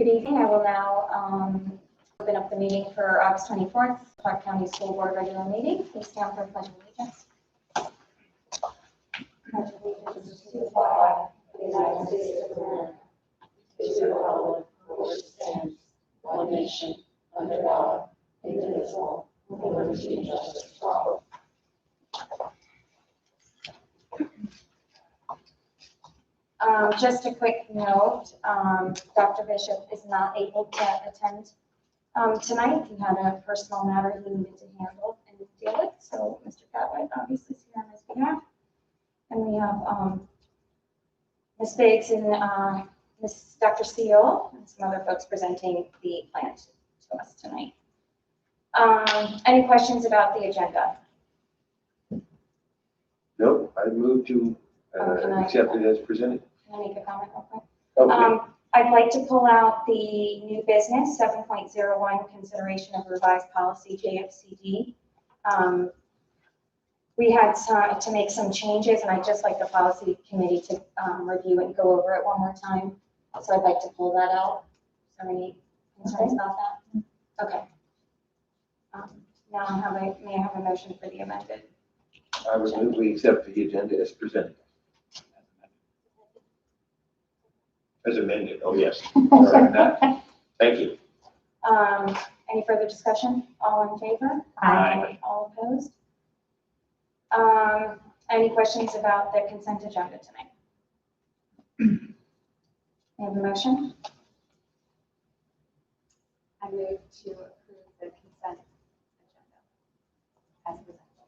Good evening. I will now open up the meeting for August 24th, Clarke County School Board regular meeting. Please stand for pledge of allegiance. Pledge of allegiance to the flag of the United States of America, to the republic for which it stands, one nation, under God, indivisible, with liberty and justice for all. Just a quick note, Dr. Bishop is not able to attend tonight. He had a personal matter he needed to handle and deal with, so Mr. Catwhite obviously is here on his behalf. And we have Ms. Biggs and Ms. Dr. Seal and some other folks presenting the plan to us tonight. Any questions about the agenda? No, I move to accept it as presented. Can I make a comment real quick? Okay. I'd like to pull out the new business, 7.01, consideration of revised policy JFCD. We had to make some changes, and I'd just like the policy committee to review and go over it one more time. So I'd like to pull that out. Is there any concerns about that? Okay. Now may I have a motion for the amended? I would move we accept the agenda as presented. As amended, oh yes. Thank you. Any further discussion? All in favor? Aye. All opposed? Any questions about the consent agenda tonight? We have a motion? I move to approve the consent agenda as presented.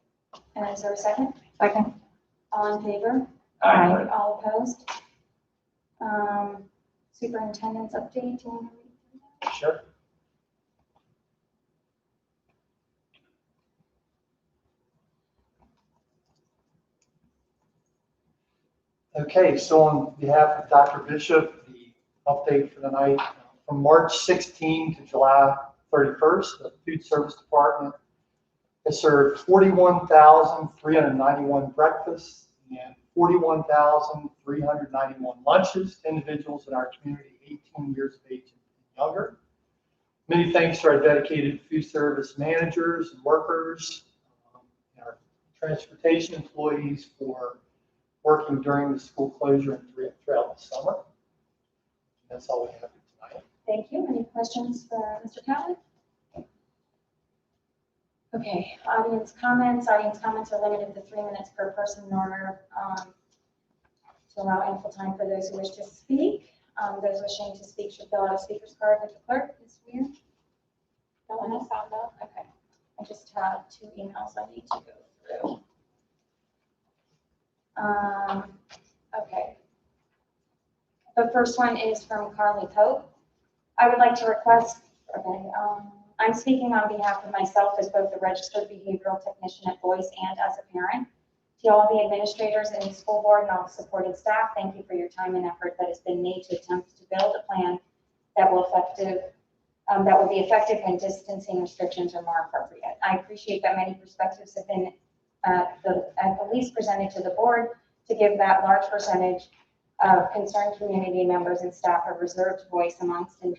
And is there a second? Second. All in favor? Aye. All opposed? Superintendent's update, do you want to read through that? Sure. Okay, so on behalf of Dr. Bishop, the update for the night, from March 16 to July 31st, the Food Service Department has served 41,391 breakfasts and 41,391 lunches to individuals in our community 18 years of age and younger. Many thanks to our dedicated food service managers and workers, and our transportation employees for working during the school closure and throughout the summer. That's all we have tonight. Thank you. Any questions for Mr. Catlett? Okay, audience comments. Audience comments are limited to 3 minutes per person in order to allow ample time for those who wish to speak. Those wishing to speak should fill out a speaker's card with the clerk. Ms. Weir? No one has found out? Okay. I just have 2 emails I need to go through. Okay. The first one is from Carly Pope. I would like to request, I'm speaking on behalf of myself as both a registered behavioral technician at Boyce and as a parent. To all the administrators in the school board and all the supporting staff, thank you for your time and effort that has been made to attempt to build a plan that will be effective when distancing restrictions are more appropriate. I appreciate that many perspectives have been at the least presented to the board to give that large percentage of concerned community members and staff a reserved voice amongst and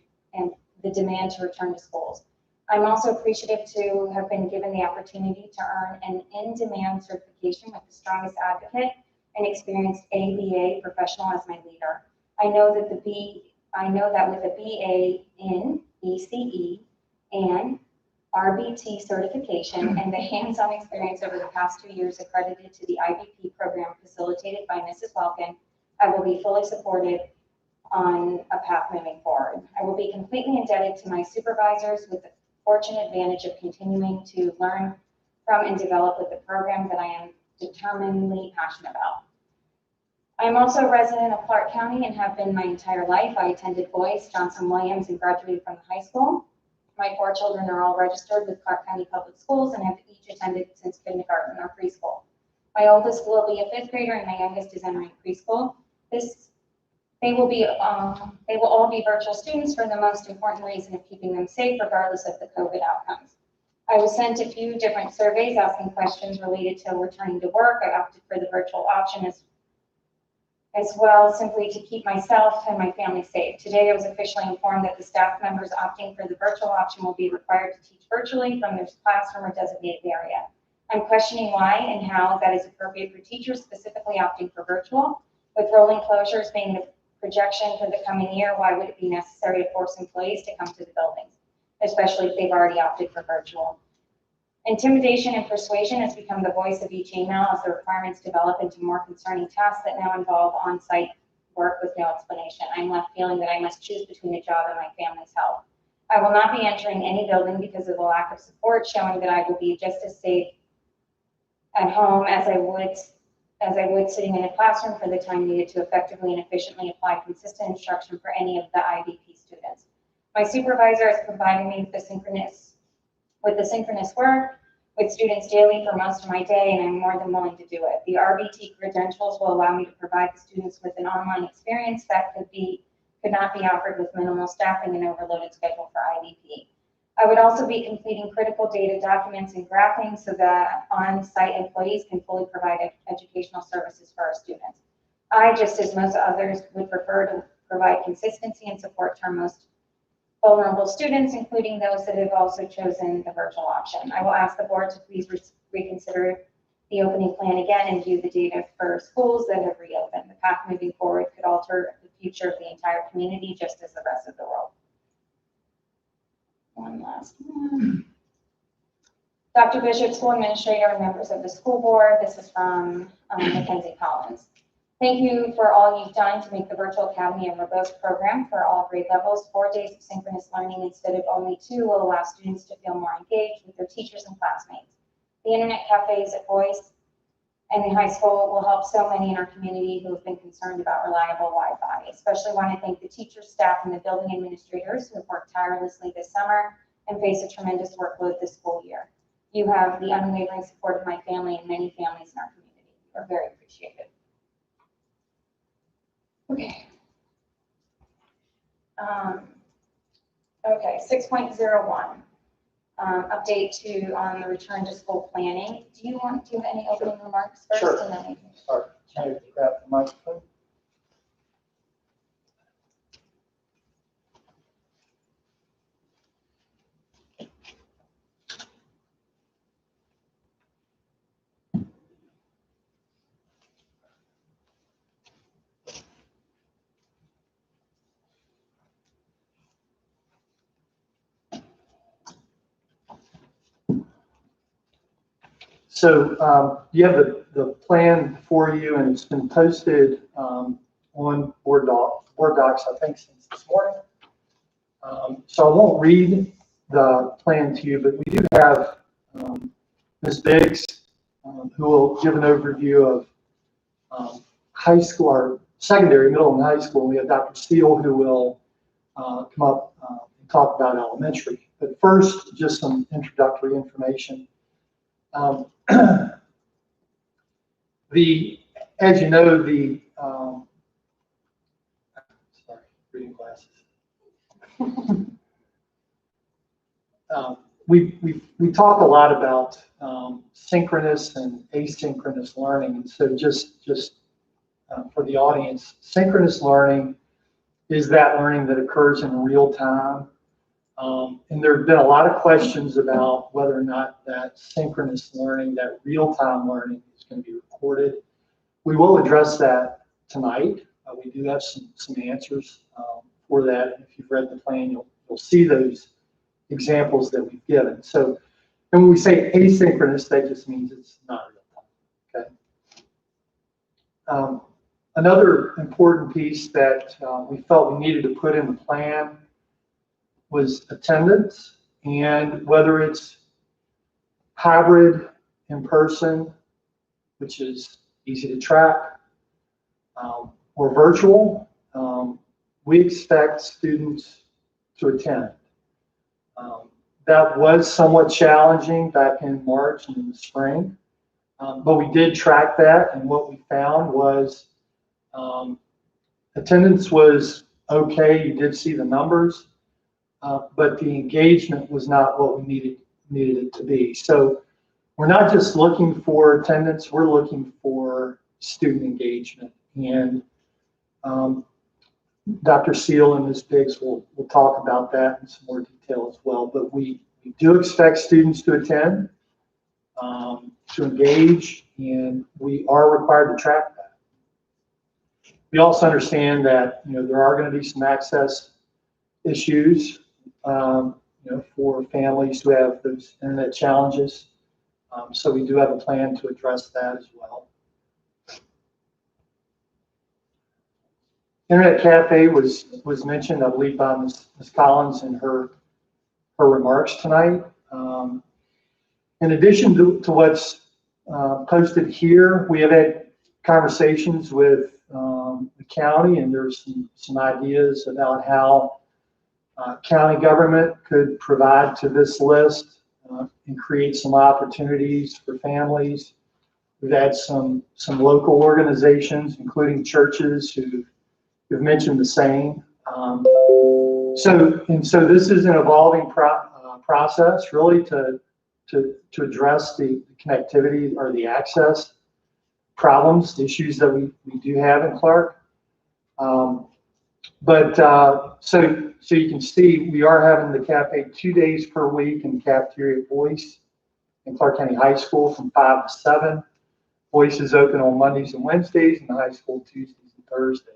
the demand to return to schools. I'm also appreciative to have been given the opportunity to earn an in-demand certification with the strongest advocate and experienced ABA professional as my leader. I know that with a BA in ECE and RBT certification and the hands-on experience over the past 2 years accredited to the IBP program facilitated by Mrs. Welkin, I will be fully supported on a path moving forward. I will be completely indebted to my supervisors with the fortunate advantage of continuing to learn from and develop with the program that I am determinedly passionate about. I am also a resident of Clarke County and have been my entire life. I attended Boyce, Johnson Williams, and graduated from the high school. My 4 children are all registered with Clarke County Public Schools and have each attended since kindergarten or preschool. My oldest will be a 5th grader and my youngest is entering preschool. They will all be virtual students for the most important reason of keeping them safe regardless of the COVID outcomes. I was sent a few different surveys asking questions related to returning to work. I opted for the virtual option as well, simply to keep myself and my family safe. Today, I was officially informed that the staff members opting for the virtual option will be required to teach virtually from their classroom or designated area. I'm questioning why and how that is appropriate for teachers specifically opting for virtual. With rolling closures being the projection for the coming year, why would it be necessary to force employees to come to the buildings, especially if they've already opted for virtual? Intimidation and persuasion has become the voice of each email as the requirements develop into more concerning tasks that now involve on-site work with no explanation. I'm left feeling that I must choose between a job and my family's health. I will not be entering any building because of the lack of support, showing that I will be just as safe at home as I would sitting in a classroom for the time needed to effectively and efficiently apply consistent instruction for any of the IVP students. My supervisor has provided me with the synchronous work with students daily for most of my day, and I'm more than willing to do it. The RBT credentials will allow me to provide the students with an online experience that could not be offered with minimal staffing and overloaded schedule for IVP. I would also be completing critical data documents and graphing so that on-site employees can fully provide educational services for our students. I, just as most others, would prefer to provide consistency and support to our most vulnerable students, including those that have also chosen the virtual option. I will ask the board to please reconsider the opening plan again and view the data for schools that have reopened. The path moving forward could alter the future of the entire community, just as the rest of the world. One last one. Dr. Bishop, school administrator, and members of the school board. This is from Mackenzie Collins. Thank you for all you've done to make the Virtual Academy a robust program for all grade levels. 4 days of synchronous learning instead of only 2 will allow students to feel more engaged with their teachers and classmates. The internet cafes at Boyce and the high school will help so many in our community who have been concerned about reliable Wi-Fi. Especially want to thank the teachers, staff, and the building administrators who have worked tirelessly this summer and face a tremendous workload this school year. You have the unwavering support of my family and many families in our community. You are very appreciated. Okay. Okay, 6.01. Update on the return to school planning. Do you want to have any opening remarks first? Sure. And then we can Start. Can you grab the microphone? So you have the plan for you, and it's been posted on Board Docs, I think, since this morning. So I won't read the plan to you, but we do have Ms. Biggs, who will give an overview of high school, or secondary, middle, and high school. We have Dr. Steele, who will come up and talk about elementary. But first, just some introductory information. As you know, sorry, reading glasses. We talk a lot about synchronous and asynchronous learning, and so just for the audience, synchronous learning is that learning that occurs in real time. And there have been a lot of questions about whether or not that synchronous learning, that real-time learning, is going to be recorded. We will address that tonight. We do have some answers for that. If you've read the plan, you'll see those examples that we've given. So, and when we say asynchronous, that just means it's not real time. Okay. Another important piece that we felt we needed to put in the plan was attendance, and whether it's hybrid, in person, which is easy to track, or virtual, we expect students to attend. That was somewhat challenging back in March and in the spring, but we did track that, and what we found was attendance was okay. You did see the numbers. But the engagement was not what we needed it to be. So we're not just looking for attendance, we're looking for student engagement. And Dr. Seal and Ms. Biggs will talk about that in some more detail as well. But we do expect students to attend, to engage, and we are required to track that. We also understand that there are going to be some access issues, for families who have those internet challenges. So we do have a plan to address that as well. Internet cafe was mentioned, I believe, by Ms. Collins in her remarks tonight. In addition to what's posted here, we have had conversations with the county, and there's some ideas about how county government could provide to this list and create some opportunities for families. We've had some local organizations, including churches, who've mentioned the same. So this is an evolving process, really, to address the connectivity or the access problems, issues that we do have in Clarke. So you can see we are having the cafe 2 days per week in the cafeteria at Boyce in Clarke County High School from 5 to 7. Boyce is open on Mondays and Wednesdays, and the high school Tuesdays and Thursdays.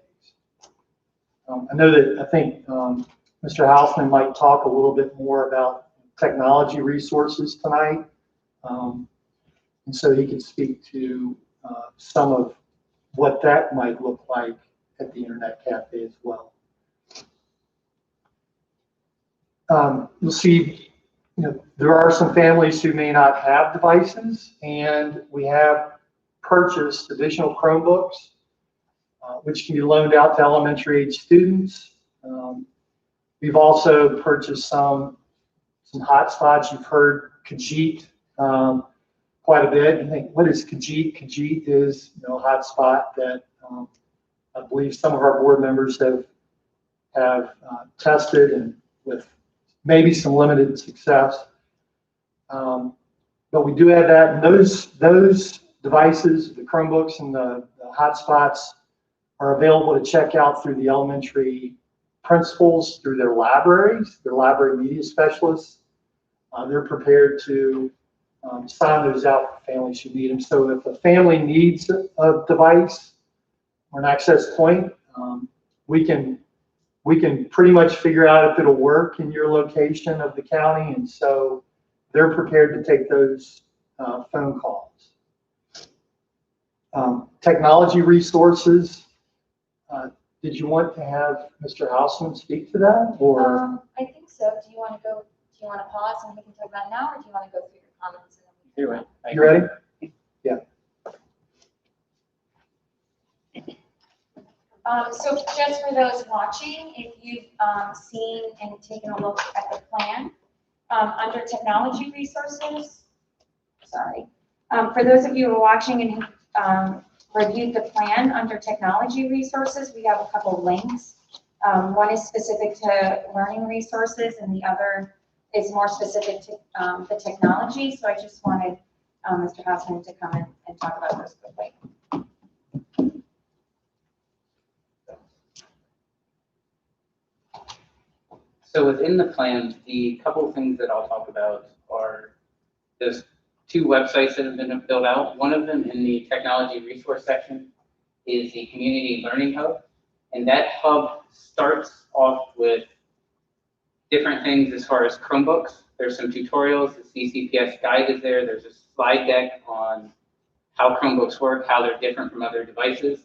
I think Mr. Hausman might talk a little bit more about technology resources tonight. And so he can speak to some of what that might look like at the Internet Cafe as well. You'll see, there are some families who may not have devices, and we have purchased additional Chromebooks, which can be loaned out to elementary age students. We've also purchased some hotspots. You've heard Khajiit quite a bit. You think, what is Khajiit? Khajiit is a hotspot that I believe some of our board members have tested, and with maybe some limited success. But we do have that, and those devices, the Chromebooks and the hotspots, are available to check out through the elementary principals, through their libraries, their library media specialists. They're prepared to sign those out for families who need them. So if a family needs a device or an access point, we can pretty much figure out if it'll work in your location of the county, and so they're prepared to take those phone calls. Technology resources. Did you want to have Mr. Hausman speak to that, or? I think so. Do you want to pause and we can talk about it now, or do you want to go through your comments? You're right. You ready? Yeah. So just for those watching, if you've seen and taken a look at the plan, under technology resources, for those of you who are watching and who reviewed the plan, under technology resources, we have a couple links. One is specific to learning resources, and the other is more specific to the technology. So I just wanted Mr. Hausman to come in and talk about those quickly. So within the plan, the couple of things that I'll talk about are there's 2 websites that have been built out. One of them in the technology resource section is the Community Learning Hub. And that hub starts off with different things as far as Chromebooks. There's some tutorials, the CCPS guide is there. There's a slide deck on how Chromebooks work, how they're different from other devices.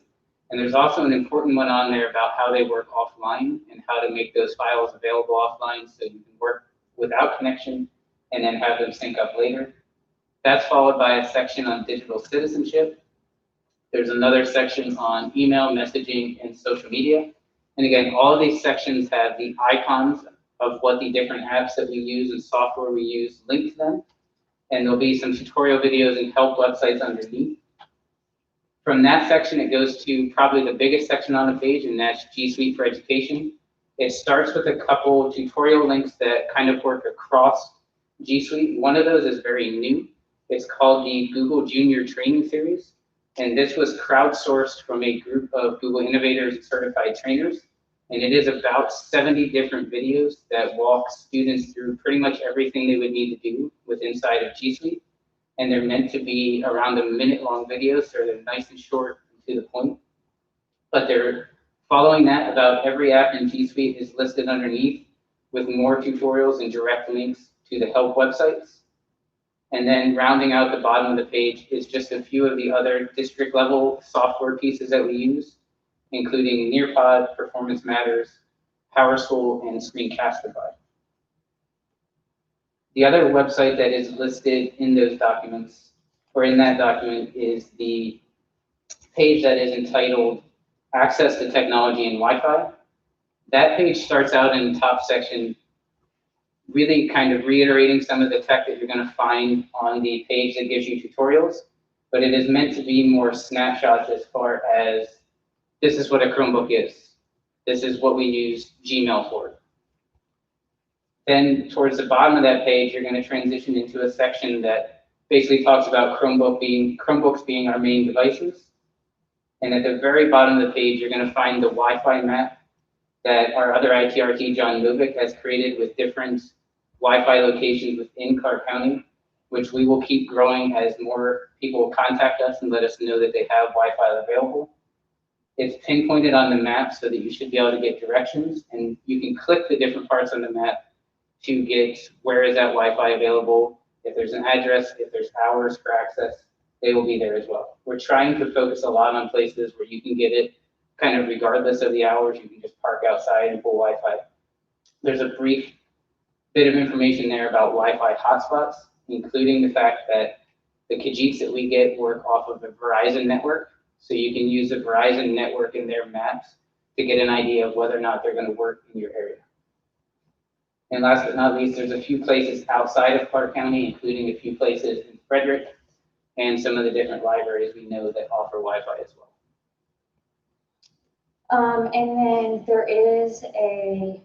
And there's also an important one on there about how they work offline and how to make those files available offline so you can work without connection and then have them sync up later. That's followed by a section on digital citizenship. There's another section on email, messaging, and social media. And again, all of these sections have the icons of what the different apps that we use and software we use linked to them. And there'll be some tutorial videos and help websites underneath. From that section, it goes to probably the biggest section on the page, and that's G Suite for Education. It starts with a couple tutorial links that kind of work across G Suite. One of those is very new. It's called the Google Junior Training Series. And this was crowdsourced from a group of Google Innovators and certified trainers. And it is about 70 different videos that walk students through pretty much everything they would need to do with inside of G Suite. And they're meant to be around a minute-long videos, so they're nice and short and to the point. But they're following that, about every app in G Suite is listed underneath with more tutorials and direct links to the help websites. And then rounding out the bottom of the page is just a few of the other district level software pieces that we use, including Nearpod, Performance Matters, PowerSchool, and Screencastify. The other website that is listed in those documents, or in that document, is the page that is entitled Access to Technology and Wi-Fi. That page starts out in the top section really kind of reiterating some of the tech that you're going to find on the page that gives you tutorials, but it is meant to be more snapshots as far as this is what a Chromebook is. This is what we use Gmail for. Then towards the bottom of that page, you're going to transition into a section that basically talks about Chromebooks being our main devices. And at the very bottom of the page, you're going to find the Wi-Fi map that our other ITRT, John Novick, has created with different Wi-Fi locations within Clarke County, which we will keep growing as more people contact us and let us know that they have Wi-Fi available. It's pinpointed on the map so that you should be able to get directions, and you can click the different parts on the map to get where is that Wi-Fi available. If there's an address, if there's hours for access, they will be there as well. We're trying to focus a lot on places where you can get it kind of regardless of the hours. You can just park outside and pull Wi-Fi. There's a brief bit of information there about Wi-Fi hotspots, including the fact that the Kajiks that we get work off of the Verizon network. So you can use the Verizon network in their maps to get an idea of whether or not they're going to work in your area. And last but not least, there's a few places outside of Clarke County, including a few places in Frederick and some of the different libraries we know that offer Wi-Fi as well. And then there is a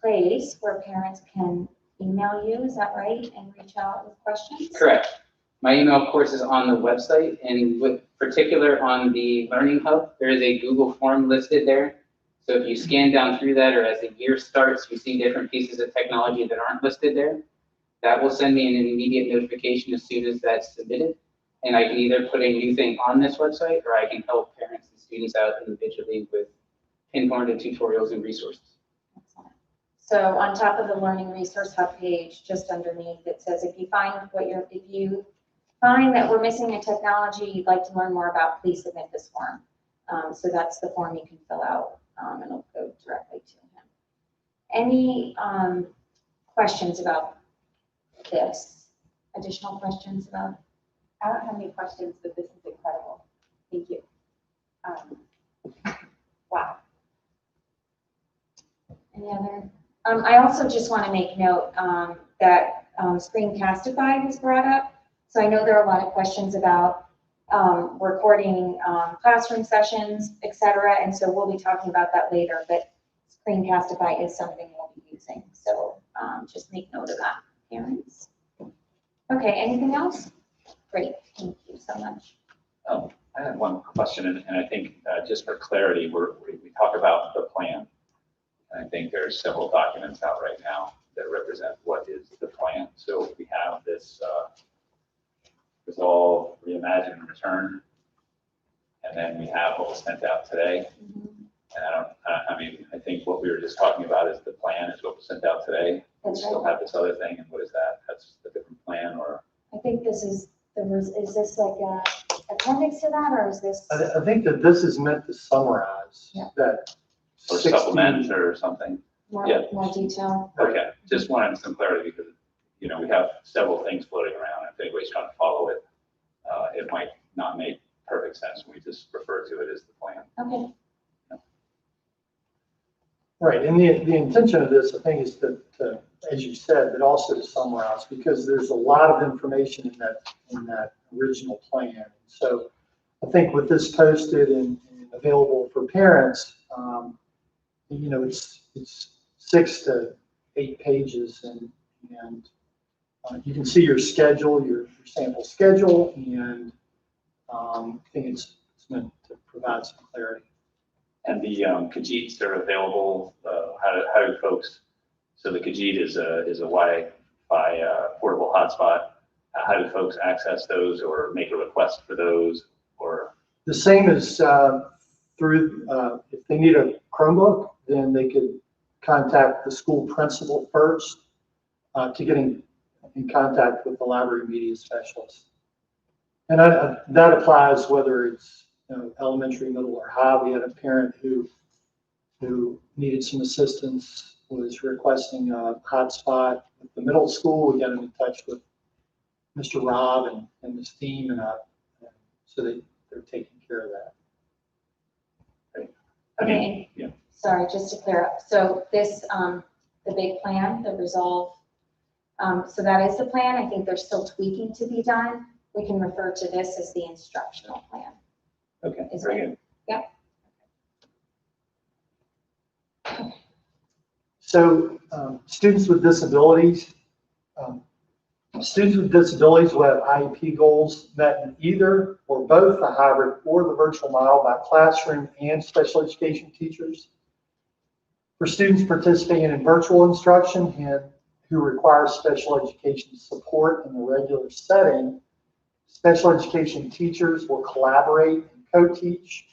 place where parents can email you, is that right? And reach out with questions? Correct. My email, of course, is on the website, and with particular on the Learning Hub, there is a Google form listed there. So if you scan down through that, or as the year starts, you see different pieces of technology that aren't listed there, that will send me an immediate notification as soon as that's submitted. And I can either put a new thing on this website, or I can help parents and students out individually with pinpointed tutorials and resources. Excellent. So on top of the Learning Resource Hub page, just underneath, it says if you find that we're missing a technology you'd like to learn more about, please submit this form. So that's the form you can fill out, and it'll go directly to him. Any questions about this? Additional questions about? I don't have any questions, but this is incredible. Thank you. Wow. Any other? I also just want to make note that Screencastify was brought up. So I know there are a lot of questions about recording classroom sessions, et cetera. And so we'll be talking about that later, but Screencastify is something we'll be using. So just make note of that, parents. Okay, anything else? Great, thank you so much. I had one question, and I think just for clarity, we talk about the plan. And I think there's several documents out right now that represent what is the plan. So we have this resolve, reimagine, and return, and then we have what was sent out today. And I think what we were just talking about is the plan is what was sent out today. We still have this other thing, and what is that? That's a different plan, or? I think this is this like a appendix to that, or is this? I think that this is meant to summarize that. Or supplement or something. More detail. Okay, just wanted some clarity because, we have several things floating around. If anybody's trying to follow it, it might not make perfect sense when we just refer to it as the plan. Okay. Right, and the intention of this, I think, is to, as you said, but also to summarize, because there's a lot of information in that original plan. So I think with this posted and available for parents, it's 6 to 8 pages, and you can see your schedule, your sample schedule, and I think it's meant to provide some clarity. And the Khajiits are available, how do folks, so the Khajiit is a Wi-Fi portable hotspot. How do folks access those or make a request for those, or? The same as through, if they need a Chromebook, then they could contact the school principal first to get in contact with the library media specialist. And that applies whether it's elementary, middle, or high. We had a parent who needed some assistance, was requesting a hotspot at the middle school. We got him in touch with Mr. Rob and his team, and so they're taking care of that. Okay. Yeah. Sorry, just to clear up. So this, the big plan, the resolve, so that is the plan. I think there's still tweaking to be done. We can refer to this as the instructional plan. Okay, Is very it? good. Yep. So students with disabilities will have IEP goals met in either or both the hybrid or the virtual model by classroom and special education teachers. For students participating in virtual instruction and who require special education support in the regular setting, special education teachers will collaborate and co-teach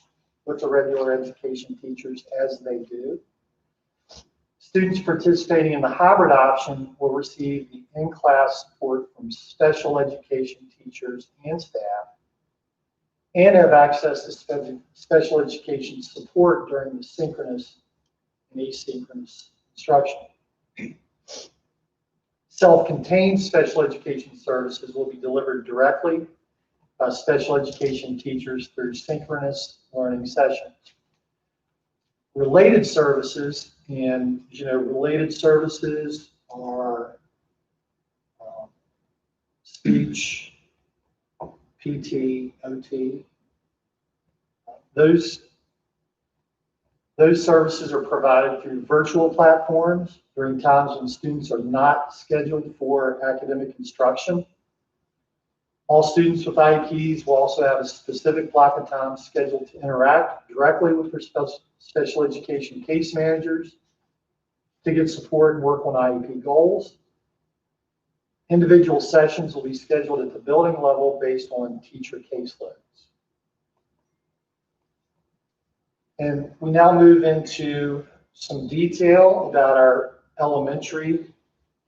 with the regular education teachers as they do. Students participating in the hybrid option will receive the in-class support from special education teachers and staff, and have access to special education support during the synchronous and asynchronous instruction. Self-contained special education services will be delivered directly by special education teachers through synchronous learning sessions. Related services, and related services are speech, PT, OT. Those services are provided through virtual platforms during times when students are not scheduled for academic instruction. All students with IEPs will also have a specific block of time scheduled to interact directly with their special education case managers to get support and work on IEP goals. Individual sessions will be scheduled at the building level based on teacher caseloads. And we now move into some detail about our elementary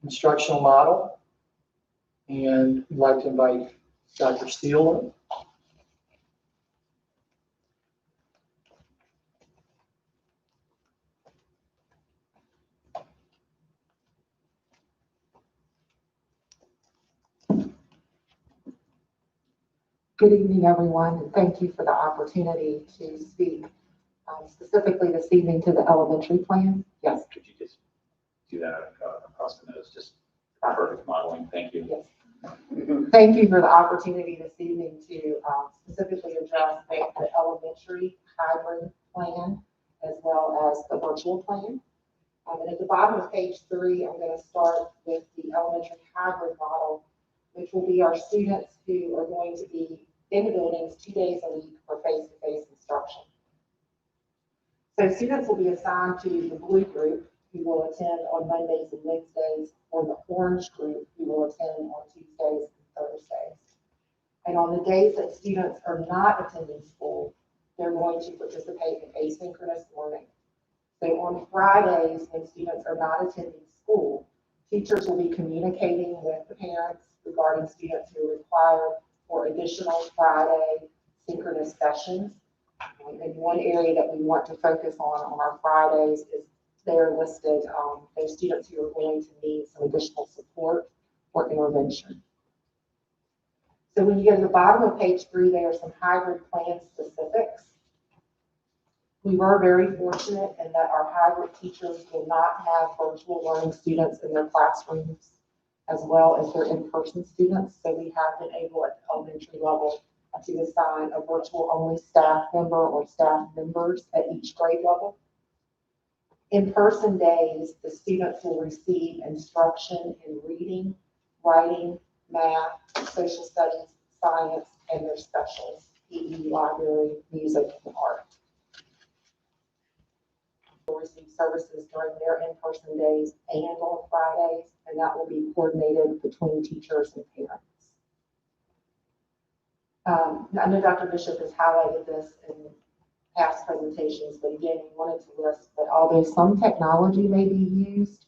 instructional model. And I'd like to invite Dr. Steele. Good evening, everyone, and thank you for the opportunity to speak specifically this evening to the elementary plan. Yes. Could you just do that across the nose? Just perfect modeling. Thank you. Yes. Thank you for the opportunity this evening to specifically address both the elementary hybrid plan as well as the virtual plan. And at the bottom of page 3, I'm going to start with the elementary hybrid model, which will be our students who are going to be in the buildings 2 days a week for face-to-face instruction. So students will be assigned to the blue group, who will attend on Mondays and Wednesdays, or the orange group, who will attend on Tuesdays and Thursdays. And on the days that students are not attending school, they're going to participate in asynchronous learning. So on Fridays, when students are not attending school, teachers will be communicating with the parents regarding students who are required for additional Friday synchronous sessions. And one area that we want to focus on our Fridays is they're listed, those students who are going to need some additional support or intervention. So when you go to the bottom of page 3, there are some hybrid plan specifics. We were very fortunate in that our hybrid teachers will not have virtual learning students in their classrooms as well as their in-person students. So we have been able at the elementary level to assign a virtual only staff member or staff members at each grade level. In-person days, the students will receive instruction in reading, writing, math, social studies, science, and their specials. PE, library, music, and art. Will receive services during their in-person days and on Fridays, and that will be coordinated between teachers and parents. I know Dr. Bishop has highlighted this in past presentations, but again, we wanted to list that although some technology may be used,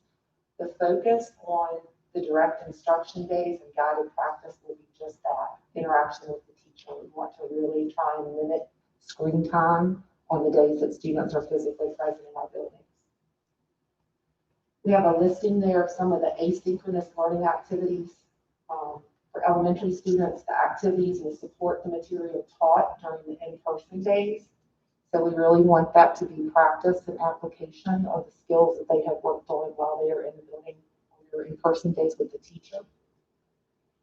the focus on the direct instruction days and guided practice will be just that, interaction with the teacher. We want to really try and limit screen time on the days that students are physically present in our buildings. We have a listing there of some of the asynchronous learning activities. For elementary students, the activities will support the material taught during the in-person days. So we really want that to be practice and application of the skills that they have worked on while they are in the building on their in-person days with the teacher.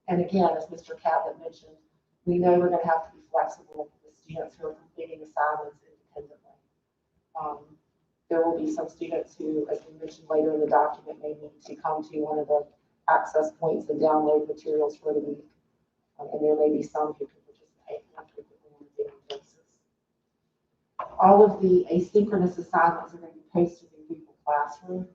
And again, as Mr. Cabot mentioned, we know we're going to have to be flexible with students who are completing assignments independently. There will be some students who, as we mentioned later in the document, may need to come to one of the access points and download materials for the week. And there may be some who can participate more frequently on a daily basis. All of the asynchronous assignments are going to be posted in Google Classroom.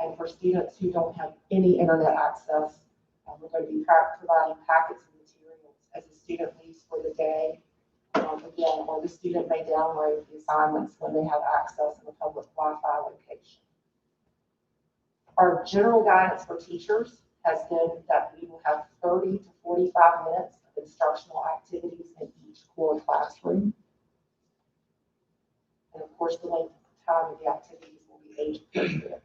And for students who don't have any internet access, we're going to be providing packets of materials as the student leaves for the day. Again, or the student may download the assignments when they have access in a public Wi-Fi location. Our general guidance for teachers has been that we will have 30 to 45 minutes of instructional activities in each core classroom. And of course, the length of time of the activities will be age appropriate.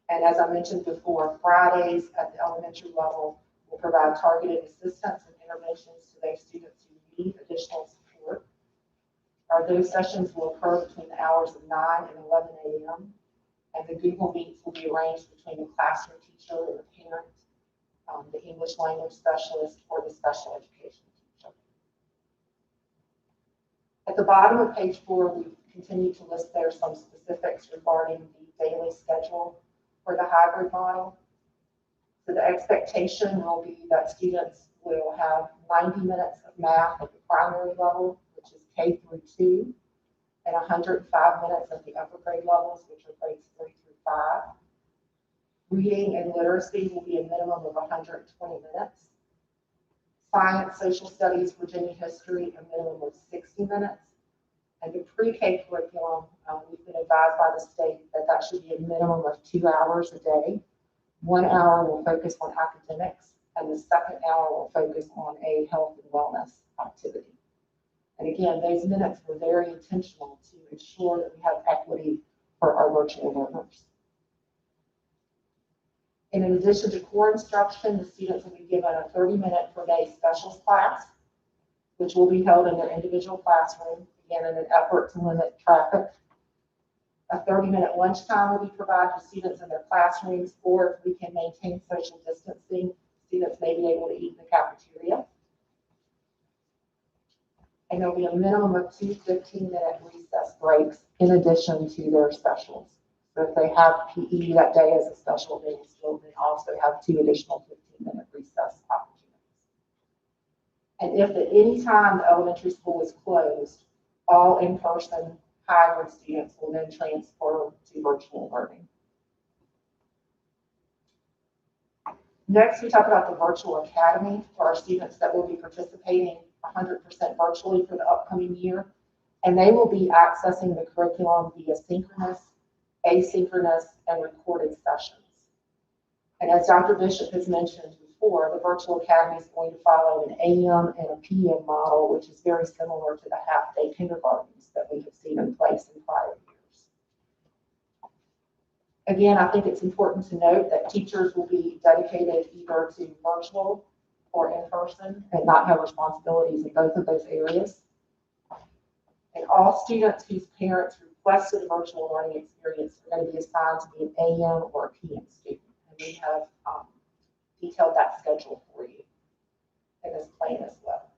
And as I mentioned before, Fridays at the elementary level will provide targeted assistance and interventions to those students who need additional support. Those sessions will occur between the hours of 9 and 11 a.m. And the Google Meets will be arranged between the classroom teacher and the parent, the English language specialist, or the special education teacher. At the bottom of page 4, we continue to list there some specifics regarding the daily schedule for the hybrid model. So the expectation will be that students will have 90 minutes of math at the primary level, which is K through 2, and 105 minutes at the upper grade levels, which are grades 3 through 5. Reading and literacy will be a minimum of 120 minutes. Science, social studies, Virginia history, a minimum of 60 minutes. And the pre-K curriculum, we've been advised by the state that that should be a minimum of 2 hours a day. 1 hour will focus on academics, and the second hour will focus on a health and wellness activity. And again, those minutes were very intentional to ensure that we have equity for our virtual learners. And in addition to core instruction, the students will be given a 30-minute per day specials class, which will be held in their individual classroom, again, in an effort to limit traffic. A 30-minute lunchtime will be provided to students in their classrooms, or if we can maintain social distancing, students may be able to eat in the cafeteria. And there'll be a minimum of 2 15-minute recess breaks in addition to their specials. So if they have PE that day as a special, they will still also have 2 additional 15-minute recess opportunities. And if at any time the elementary school is closed, all in-person hybrid students will then transfer to virtual learning. Next, we talk about the virtual academy for our students that will be participating 100% virtually for the upcoming year. And they will be accessing the curriculum via synchronous, asynchronous, and recorded sessions. And as Dr. Bishop has mentioned before, the virtual academy is going to follow an AM and a PM model, which is very similar to the half-day kindergartens that we have seen in place in prior years. Again, I think it's important to note that teachers will be dedicated either to virtual or in person and not have responsibilities in both of those areas. And all students whose parents requested a virtual learning experience are going to be assigned to be an AM or a PM student. And we have detailed that schedule for you in this plan as well.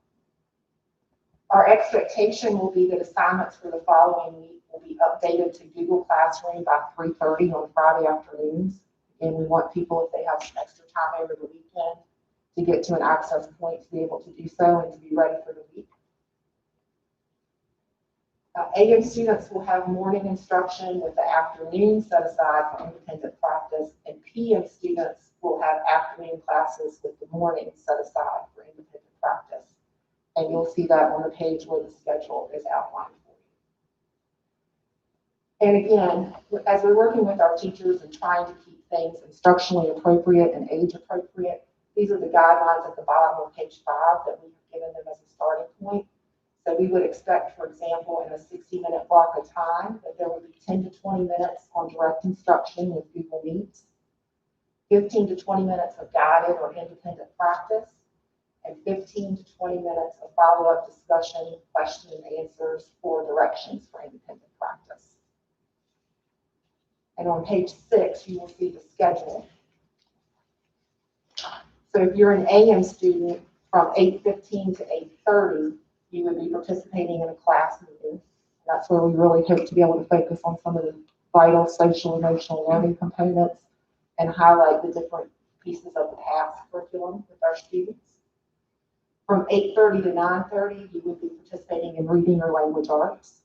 Our expectation will be that assignments for the following week will be updated to Google Classroom by 3:30 on Friday afternoons. And we want people, if they have some extra time over the weekend, to get to an access point to be able to do so and to be ready for the week. AM students will have morning instruction with the afternoon set aside for independent practice, and PM students will have afternoon classes with the morning set aside for independent practice. And you'll see that on the page where the schedule is outlined for you. And again, as we're working with our teachers and trying to keep things instructionally appropriate and age appropriate, these are the guidelines at the bottom of page 5 that we've given them as a starting point. So we would expect, for example, in a 60-minute block of time, that there would be 10 to 20 minutes on direct instruction with Google Meets, 15 to 20 minutes of guided or independent practice, and 15 to 20 minutes of follow-up discussion, question and answers, or directions for independent practice. And on page 6, you will see the schedule. So if you're an AM student from 8:15 to 8:30, you would be participating in a class meeting. That's where we really hope to be able to focus on some of the vital social emotional learning components and highlight the different pieces of the past curriculum with our students. From 8:30 to 9:30, you would be participating in reading or language arts.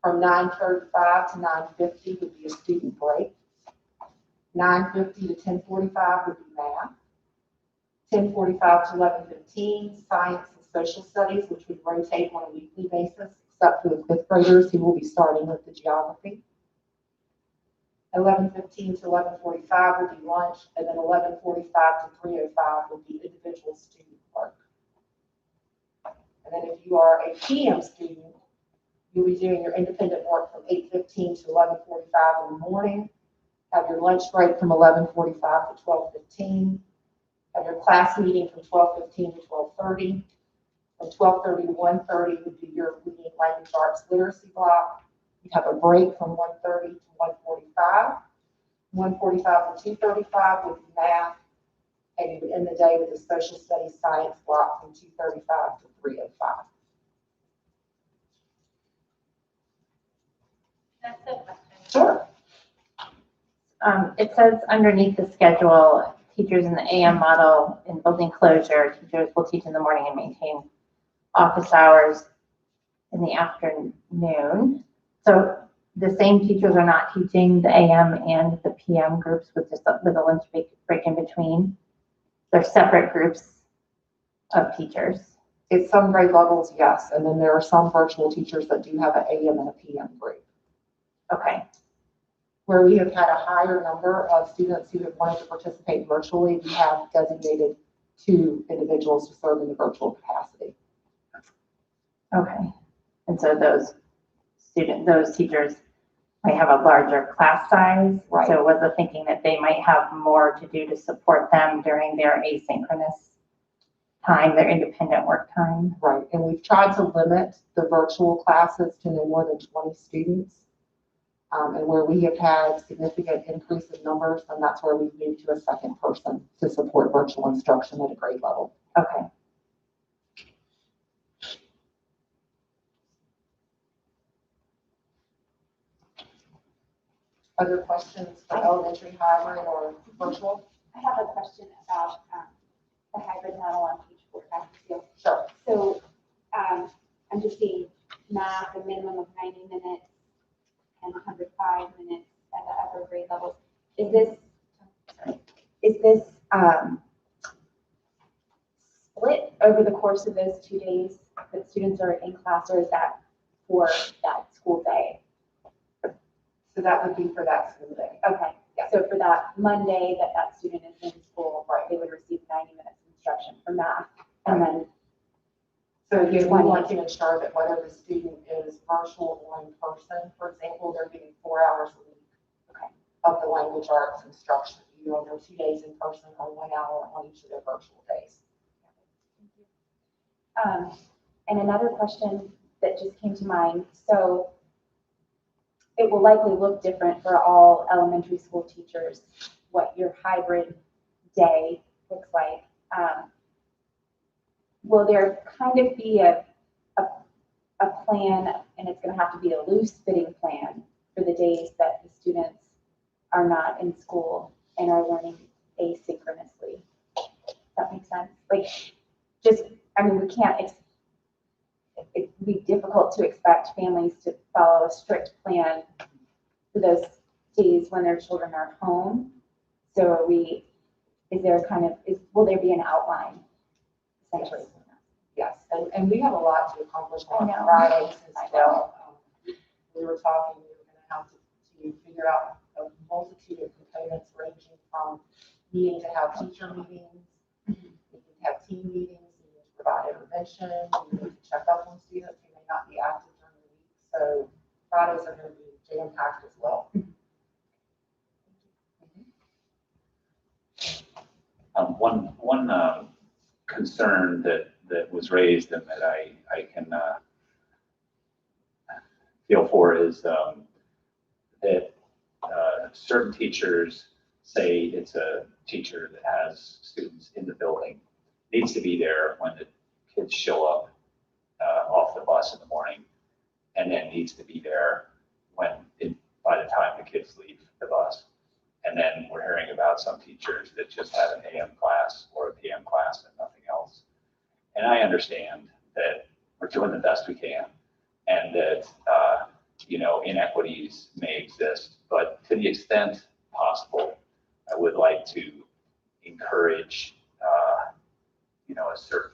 From 9:35 to 9:50 would be a student break. 9:50 to 10:45 would be math. 10:45 to 11:15, science and social studies, which would rotate on a weekly basis, except for the 5th graders who will be starting with the geography. 11:15 to 11:45 would be lunch, and then 11:45 to 3:05 would be individual student work. And then if you are a PM student, you'll be doing your independent work from 8:15 to 11:45 in the morning, have your lunch break from 11:45 to 12:15, have your class meeting from 12:15 to 12:30. From 12:30 to 1:30 would be your reading, language arts, literacy block. You have a break from 1:30 to 1:45. 1:45 to 2:35 would be math. And you would end the day with a social studies science block from 2:35 to 3:05. That's a question. Sure. It says underneath the schedule, teachers in the AM model in building closure, teachers will teach in the morning and maintain office hours in the afternoon. So the same teachers are not teaching the AM and the PM groups with a lunch break in between. They're separate groups of teachers. At some grade levels, yes. And then there are some virtual teachers that do have an AM and a PM group. Okay. Where we have had a higher number of students who have wanted to participate virtually, we have designated 2 individuals to serve in the virtual capacity. Okay. And so those teachers might have a larger class size. Right. So was the thinking that they might have more to do to support them during their asynchronous time, their independent work time? Right. And we've tried to limit the virtual classes to no more than 20 students. And where we have had significant increase in numbers, and that's where we've moved to a second person to support virtual instruction at a grade level. Okay. Other questions for elementary, hybrid, or virtual? I have a question about the hybrid model on page 4. Sure. So I'm just seeing math, a minimum of 90 minutes and 105 minutes at the upper grade levels. Is this split over the course of those 2 days that students are in class, or is that for that school day? So that would be for that school day. Okay, yeah. So for that Monday that student is in school, right, they would receive 90 minutes of instruction for math, and then So again, we want to ensure that whether the student is virtual or in person, for example, they're getting 4 hours a week of the language arts instruction, either on their 2 days in person or 1 hour on each of their virtual days. And another question that just came to mind. So it will likely look different for all elementary school teachers, what your hybrid day looks like. Will there kind of be a plan, and it's going to have to be a loose fitting plan for the days that the students are not in school and are learning asynchronously? Does that make sense? Like, just, I mean, we be difficult to expect families to follow a strict plan for those days when their children are home. So will there be an outline essentially? Yes, and we have a lot to accomplish I on know. Fridays as I well. We were talking, we were gonna have to figure out a multitude of components ranging from needing to have teacher meetings, needing to have team meetings, needing to provide intervention, needing to check up on students who may not be active during the week. So Fridays are gonna be jam-packed as well. One concern that was raised and that I can feel for is that certain teachers say it's a teacher that has students in the building, needs to be there when the kids show up off the bus in the morning, and then needs to be there by the time the kids leave the bus. And then we're hearing about some teachers that just have an AM class or a PM class and nothing else. And I understand that we're doing the best we can and that, inequities may exist, but to the extent possible, I would like to encourage, a certain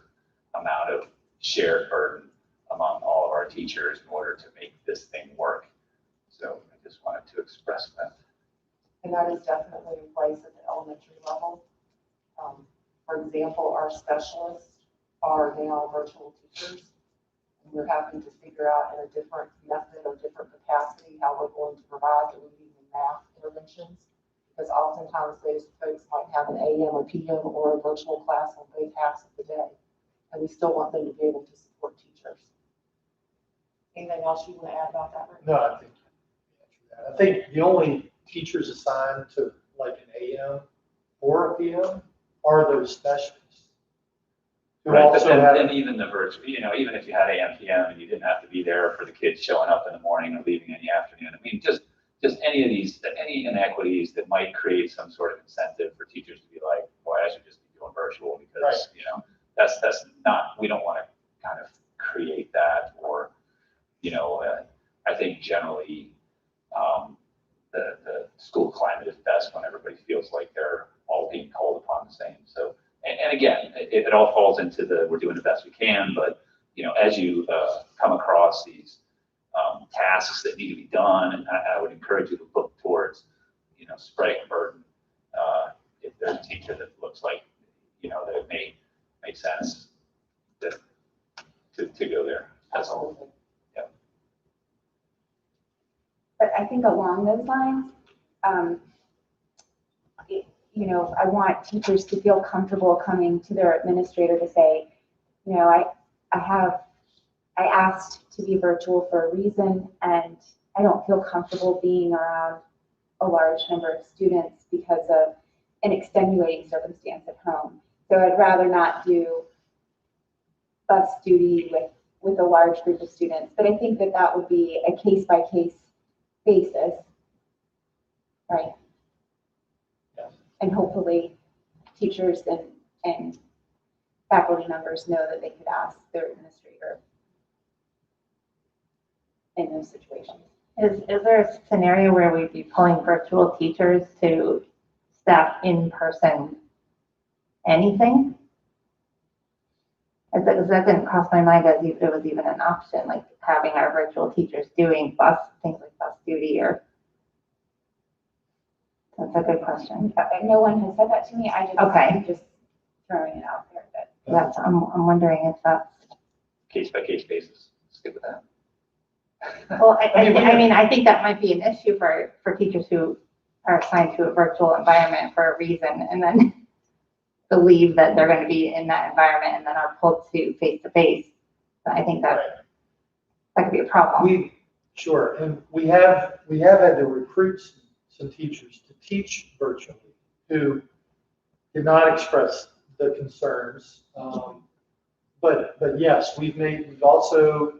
amount of shared burden among all of our teachers in order to make this thing work. So I just wanted to express that. And that is definitely in place at the elementary level. For example, our specialists are now virtual teachers. And we're having to figure out in a different method or different capacity how we're going to provide the reading and math interventions. Because oftentimes those folks might have an AM, a PM, or a virtual class on both halves of the day. And we still want them to be able to support teachers. Anything else you want to add about that, Rick? No, I think you answered that. I think the only teachers assigned to like an AM or a PM are those specialists. Who Right, but also then, have- then even the virtual, even if you had AM, PM, and you didn't have to be there for the kids showing up in the morning or leaving in the afternoon. I mean, just any of these, any inequities that might create some sort of incentive for teachers to be like, boy, I should just be doing virtual because, that's not, we don't want to kind of create that or, I think generally, the school climate is best when everybody feels like they're all being called upon the same. So, and again, it all falls into we're doing the best we can, but, as you come across these tasks that need to be done, and I would encourage you to look towards, spreading burden. If there's a teacher that looks like, that it may make sense to go there. That's all. But I think along those lines, I want teachers to feel comfortable coming to their administrator to say, I asked to be virtual for a reason, and I don't feel comfortable being around a large number of students because of an extenuating circumstance at home. So I'd rather not do bus duty with a large group of students, but I think that would be a case-by-case basis, right? Yes. And hopefully teachers and faculty members know that they could ask their administrator in those situations. Is there a scenario where we'd be pulling virtual teachers to staff in person anything? That didn't cross my mind as if it was even an option, like having our virtual teachers doing things like bus duty or. That's a good question. No one has said that to me. I'm just throwing it out there. But I'm wondering if that's. Case by case basis. Stick with that. Well, I think that might be an issue for teachers who are assigned to a virtual environment for a reason and then believe that they're going to be in that environment and then are pulled to face-to-face. I think that could be a problem. Sure, and we have had to recruit some teachers to teach virtually who did not express the concerns. But yes, we've also,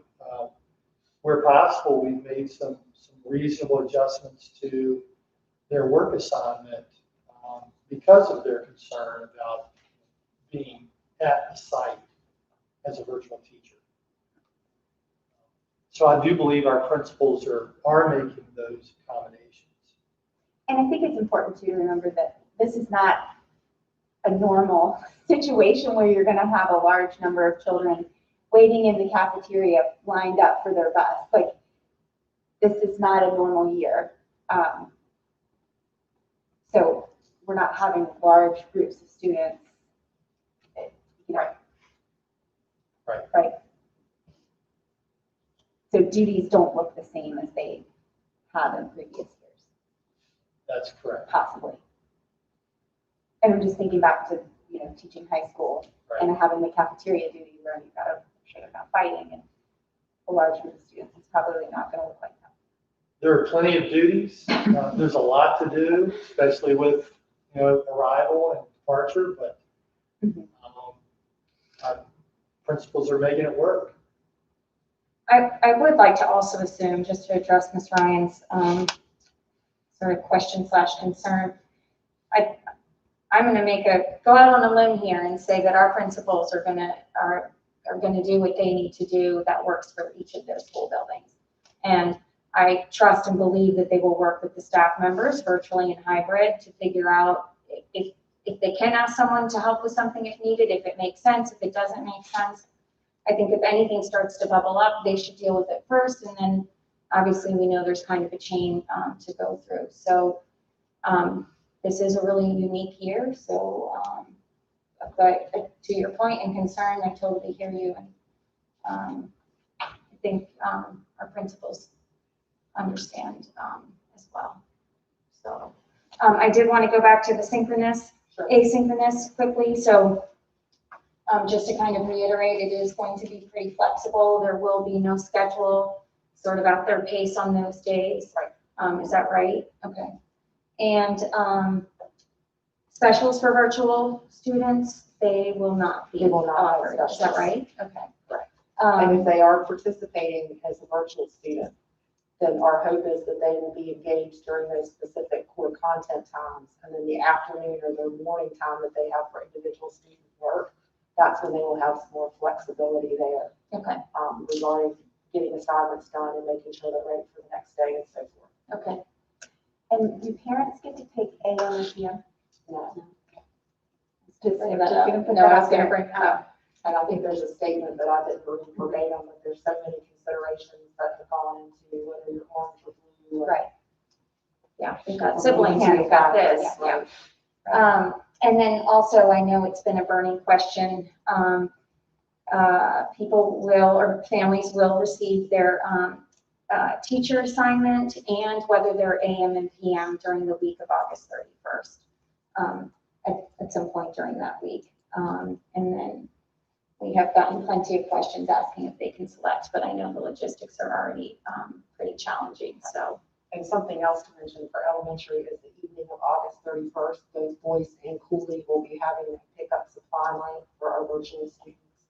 where possible, we've made some reasonable adjustments to their work assignment because of their concern about being at the site as a virtual teacher. So I do believe our principals are making those accommodations. And I think it's important to remember that this is not a normal situation where you're going to have a large number of children waiting in the cafeteria lined up for their bus. Like, this is not a normal year. So we're not having large groups of students. You know, right. So duties don't look the same as they have in previous years. That's correct. Possibly. And I'm just thinking back to, teaching high school and having the cafeteria duty where you've got to make sure they're not fighting, and a large group of students, it's probably not going to look like that. There are plenty of duties. There's a lot to do, especially with, arrival and departure, but our principals are making it work. I would like to also assume, just to address Ms. Ryan's sort of question / concern, I'm going to go out on a limb here and say that our principals are going to do what they need to do that works for each of their school buildings. And I trust and believe that they will work with the staff members virtually and hybrid to figure out if they can ask someone to help with something if needed, if it makes sense, if it doesn't make sense. I think if anything starts to bubble up, they should deal with it first, and then obviously we know there's kind of a chain to go through. So this is a really unique year. So, but to your point and concern, I totally hear you, and I think our principals understand as well. So I did want to go back to the synchronous, asynchronous quickly. So just to kind of reiterate, it is going to be pretty flexible. There will be no schedule, sort of at their pace on those days. Is that right? Okay. And specials for virtual students, they will not be offered. Is that right? Okay. Correct. And if they are participating as a virtual student, then our hope is that they will be engaged during those specific core content times, and then the afternoon or the morning time that they have for individual student work, that's when they will have some more flexibility there. Okay. Regarding getting assignments done and making sure they're ready for the next day and so forth. Okay. And do parents get to pick AM or PM? No. Just Bring I'm that just up. gonna put No, that I was out gonna there. bring that up. And I think there's a statement that I didn't read verbatim, but there's so many considerations that have gone into whether you're orange or blue. or- Right. Yeah, we've got siblings who've got this. Yeah. And then also, I know it's been a burning question. People will, or families will receive their teacher assignment and whether they're AM and PM during the week of August 31st, at some point during that week. And then we have gotten plenty of questions asking if they can select, but I know the logistics are already pretty challenging, so. And something else to mention for elementary is the evening of August 31st, those boys in Cooley will be having a pickup supply line for our virtual students.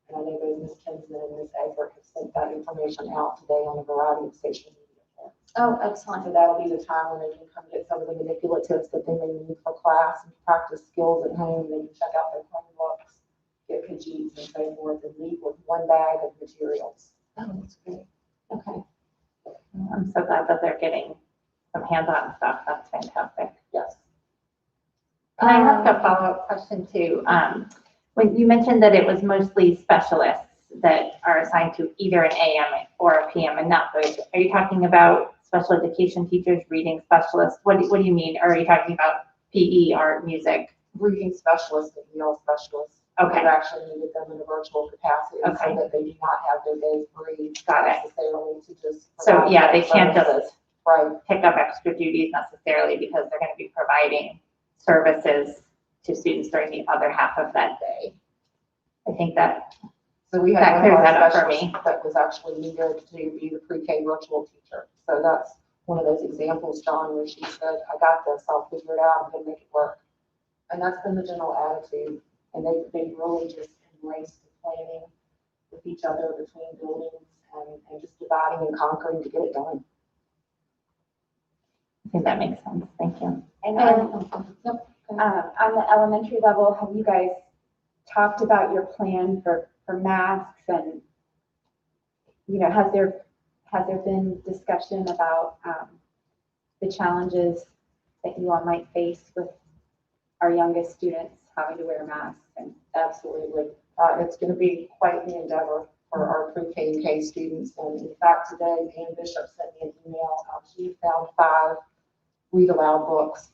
And I know both Ms. Kinsman and Ms. Egbert have sent that information out today on a variety of social media platforms. Oh, excellent. So that'll be the time when they can come get some of the manipulatives that they may need for class and practice skills at home. They can check out their Chromebooks, get Kajeets and so forth, and leave with one bag of materials. Oh, that's great. Okay. I'm so glad that they're getting some hands-on stuff. That's fantastic. Yes. Can I ask a follow-up question too? When you mentioned that it was mostly specialists that are assigned to either an AM or a PM and not both, are you talking about special education teachers, reading specialists? What do you mean? Or are you talking about PE, art, music? Reading specialists and EL specialists. Okay. We've actually needed them in a virtual capacity Okay. so that they do not have their day free. Got it. Necessarily to just. So provide yeah, they can't services. just Right. pick up extra duties necessarily because they're going to be providing services to students during the other half of that day. I think that So we That had one of clears our that up for me. specialists that was actually needed to be the pre-K virtual teacher. So that's one of those examples, John, where she said, I got this, I'll figure it out, I'm gonna make it work. And that's been the general attitude. And they really just embraced the planning with each other between buildings and just dividing and conquering to get it done. I think that makes sense. Thank you. And on the elementary level, have you guys talked about your plan for masks and, has there has there been discussion about the challenges that you all might face with our youngest students having to wear masks? And Absolutely. It's going to be quite the endeavor for our pre-K and K students. And in fact, today, Ann Bishop sent me an email. She found 5 read aloud books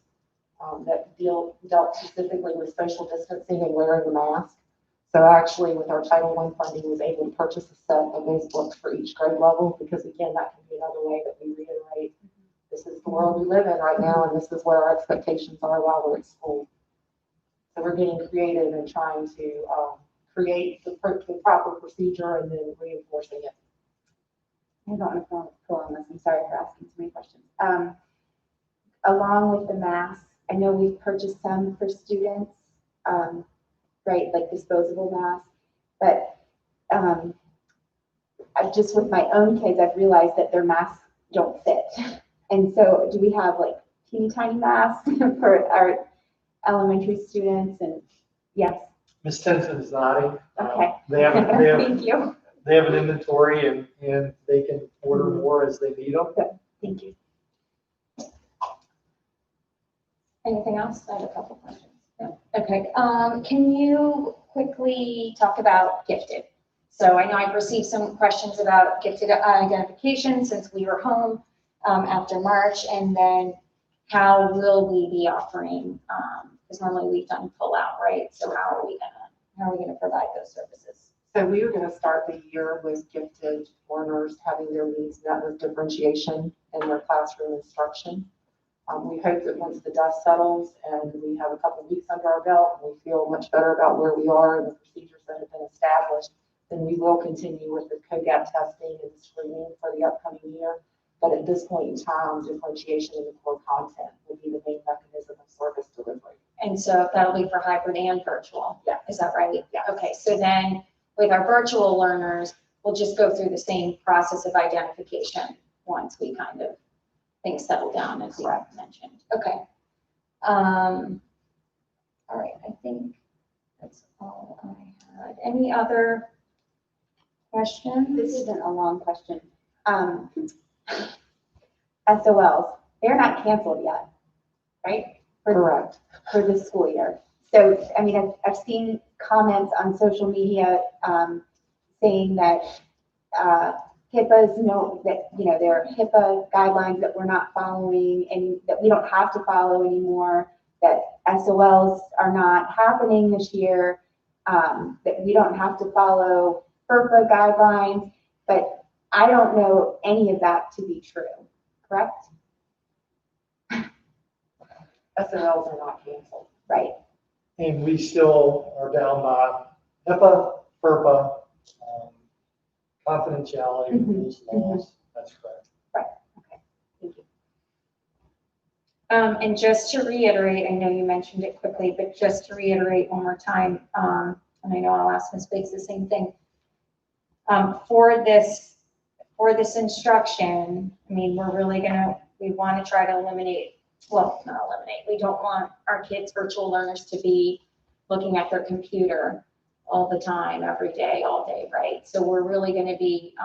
that dealt specifically with social distancing and wearing the mask. So actually, with our Title I funding, was able to purchase a set of those books for each grade level, because again, that can be another way that we reiterate, this is the world we live in right now, and this is what our expectations are while we're at school. So we're getting creative and trying to create the proper procedure and then reinforcing it. I don't want to pull on this. I'm sorry for asking so many questions. Along with the masks, I know we've purchased some for students, right, like disposable masks, but just with my own kids, I've realized that their masks don't fit. And so do we have like teeny tiny masks for our elementary students? And yes. Ms. Tenson's nodding. Okay. They have Thank you. they have an inventory and they can order more as they need them. Thank you. Anything else? I have a couple questions. No? Okay, can you quickly talk about gifted? So I know I've received some questions about gifted identification since we were home after March, and then how will we be offering, because normally we've done pull out, right? So how are we gonna provide those services? So we are going to start the year with gifted learners having their needs met with differentiation in their classroom instruction. We hope that once the dust settles and we have a couple of weeks under our belt, and we feel much better about where we are and the procedures that have been established, then we will continue with the COGAP testing and screening for the upcoming year. But at this point in time, differentiation in the core content will be the main mechanism of service delivery. And so that'll be for hybrid and virtual? Yeah. Is that right? Yeah. Okay, so then with our virtual learners, we'll just go through the same process of identification once we kind of things settle down, as you mentioned. Okay. All right, I think that's all I had. Any other questions? This isn't a long question. SOLs, they're not canceled yet, right? Correct. For this school year. So, I mean, I've seen comments on social media saying that HIPAA's there are HIPAA guidelines that we're not following and that we don't have to follow anymore, that SOLs are not happening this year, that we don't have to follow FERPA guidelines, but I don't know any of that to be true, correct? SOLs are not canceled. Right. And we still are bound by HIPAA, FERPA, confidentiality rules, laws. That's correct. Right. Okay. Thank you. And just to reiterate, I know you mentioned it quickly, but just to reiterate one more time, and I know I'll ask Ms. Biggs the same thing. For this instruction, I mean, we want to try to eliminate, well, not eliminate, we don't want our kids, virtual learners, to be looking at their computer all the time, every day, all day, right? So we're really going to be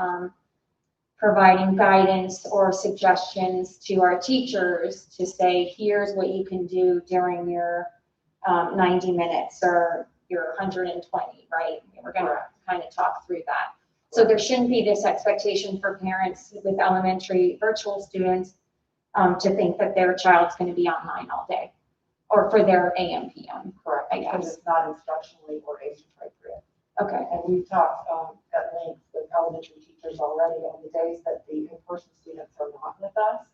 providing guidance or suggestions to our teachers to say, here's what you can do during your 90 minutes or your 120, right? We're going to kind of talk through that. So there shouldn't be this expectation for parents with elementary virtual students to think that their child's going to be online all day, or for their AM, PM. Correct. I Because guess. it's not instructionally or age appropriate. Okay. And we've talked at length with elementary teachers already on the days that the in-person students are not with us.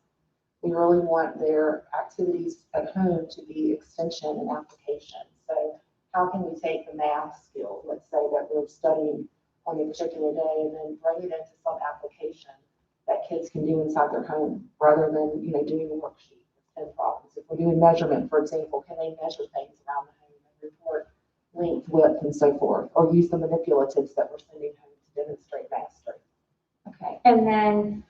We really want their activities at home to be extension and application. So how can we take the math skills, let's say that we're studying on a particular day, and then bring it into some application that kids can do inside their home, rather than, doing a worksheet with 10 problems. If we're doing measurement, for example, can they measure things around the home and report length, width, and so forth, or use the manipulatives that we're sending home to demonstrate mastery? Okay. And then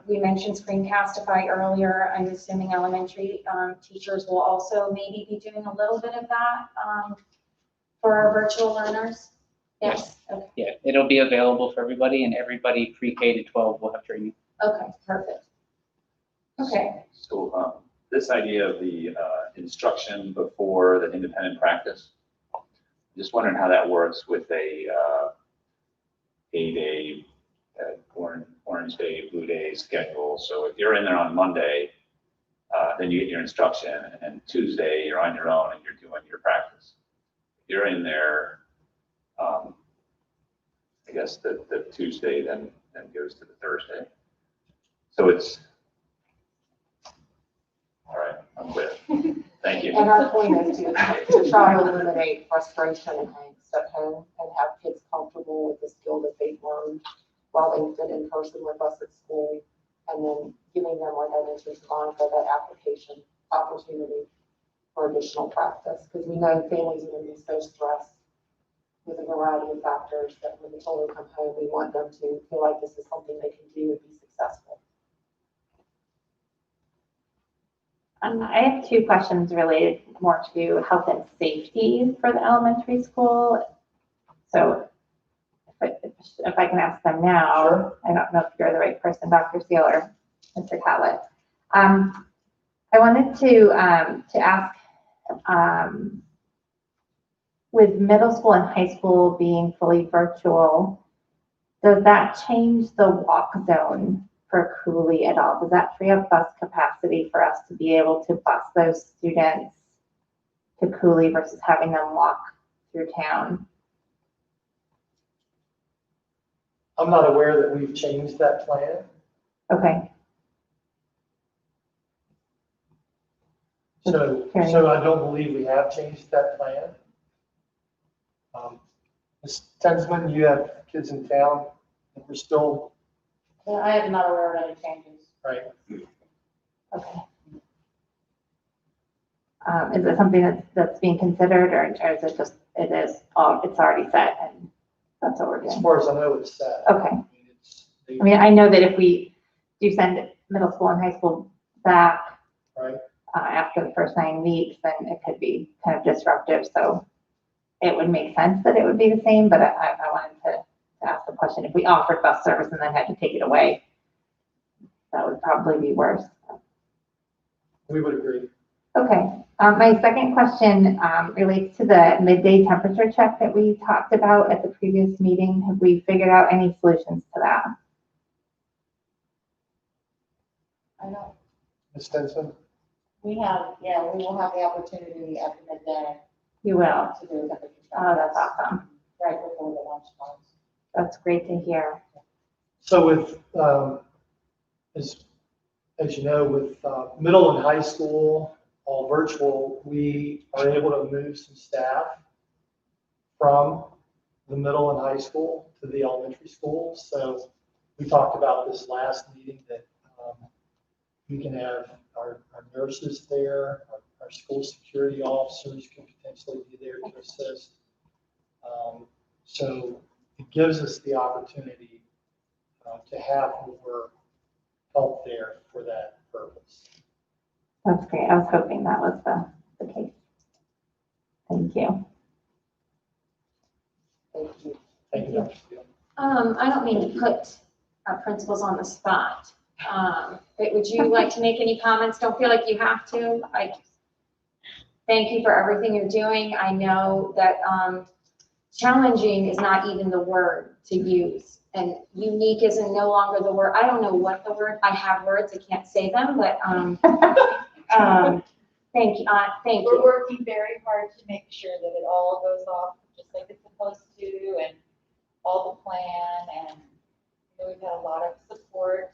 we mentioned Screencastify earlier. I'm assuming elementary teachers will also maybe be doing a little bit of that for our virtual learners. Yes, okay, Yeah, it'll be available for everybody, and everybody pre-K to 12 will have training. okay, perfect. Okay, So, this idea of the instruction before the independent practice, just wondering how that works with a 8-day orange day, blue day schedule. So if you're in there on Monday, then you get your instruction, and Tuesday you're on your own and you're doing your practice. If you're in there, I guess the Tuesday then goes to the Thursday. So it's, all right, I'm clear. Thank you. And our point is to try to eliminate frustration and angst at home and have kids comfortable with the skill that they've learned while they've been in person with us at school, and then giving them, like I mentioned to Monica, that application opportunity for additional practice. Because we know families are going to be so stressed with a variety of factors that when the children come home, we want them to feel like this is something they can do and be successful. I have two questions related more to health and safety for the elementary school. So if I can ask them now, Sure. I don't know if you're the right person, Dr. Seal or Mr. Catlett. I wanted to ask, with middle school and high school being fully virtual, does that change the walk zone for Cooley at all? Does that free up bus capacity for us to be able to bus those students to Cooley versus having them walk through town? I'm not aware that we've changed that plan. Okay, So I don't believe we have changed that plan. Ms. Tensman, you have kids in town, and we're still, I am not aware of any changes. right? okay. Is it something that's being considered, or is it just, it's already set and that's what we're As doing? far as I know, it's set. Okay. It's, I mean, I know that if we do send middle school and high school back right. after the first 9 weeks, then it could be kind of disruptive. So it would make sense that it would be the same, but I wanted to ask the question. If we offered bus service and then had to take it away, that would probably be worse. We would agree. Okay. My second question relates to the midday temperature check that we talked about at the previous meeting. Have we figured out any solutions to that? I know, Ms. Tensman? we will have the opportunity after midday You will. to do a temperature check. Oh, that's awesome. Right before the lunch times. That's great to hear. So with, as you know, with middle and high school, all virtual, we are able to move some staff from the middle and high school to the elementary school. So we talked about this last meeting that we can have our nurses there, our school security officers can potentially be there to assist. So it gives us the opportunity to have more help there for that purpose. That's great. I was hoping that was the case. Thank you. Thank you. Thank you, Dr. Steele. I don't mean to put our principals on the spot, but would you like to make any comments? Don't feel like you have to. Thank you for everything you're doing. I know that challenging is not even the word to use, and unique isn't no longer the word. I don't know what the word, I have words, I can't say them, but thank you, thank We're you. working very hard to make sure that it all goes off just like it's supposed to, and all the plan, and we've had a lot of support.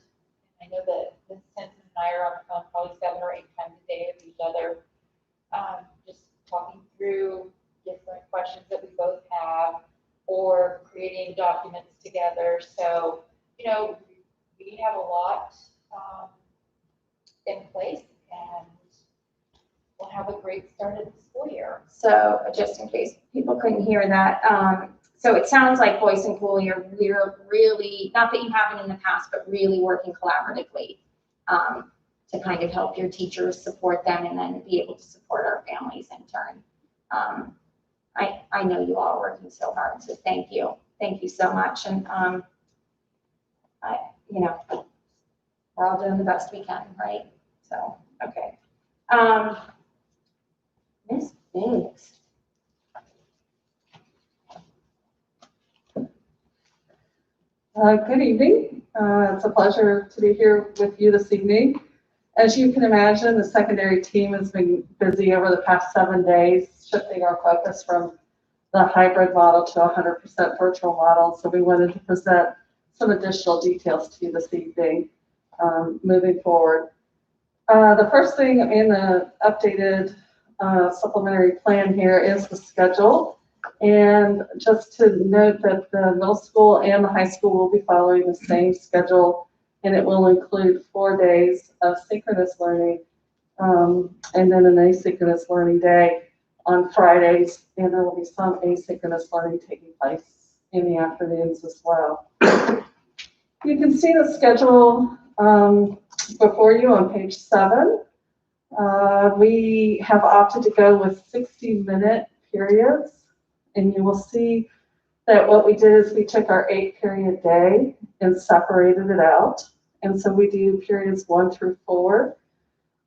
I know that Ms. Simpson and I are on the phone probably 7 or 8 times a day with each other, just talking through different questions that we both have, or creating documents together. So, we have a lot in place, and we'll have a great start of the school year. So just in case people couldn't hear that, so it sounds like Boyce and Cooley are really, not that you haven't in the past, but really working collaboratively to kind of help your teachers, support them, and then be able to support our families in turn. I know you all are working so hard, so thank you. Thank you so much. And, you know, we're all doing the best we can, right? So, okay. Ms. Biggs. Good evening. It's a pleasure to be here with you this evening. As you can imagine, the secondary team has been busy over the past 7 days, shifting our focus from the hybrid model to 100% virtual model. So we wanted to present some additional details to you this evening, moving forward. The first thing in the updated supplementary plan here is the schedule. And just to note that the middle school and the high school will be following the same schedule, and it will include 4 days of synchronous learning and then an asynchronous learning day on Fridays, and there will be some asynchronous learning taking place in the afternoons as well. You can see the schedule before you on page 7. We have opted to go with 60-minute periods. And you will see that what we did is we took our 8-period day and separated it out. And so we do periods 1 through 4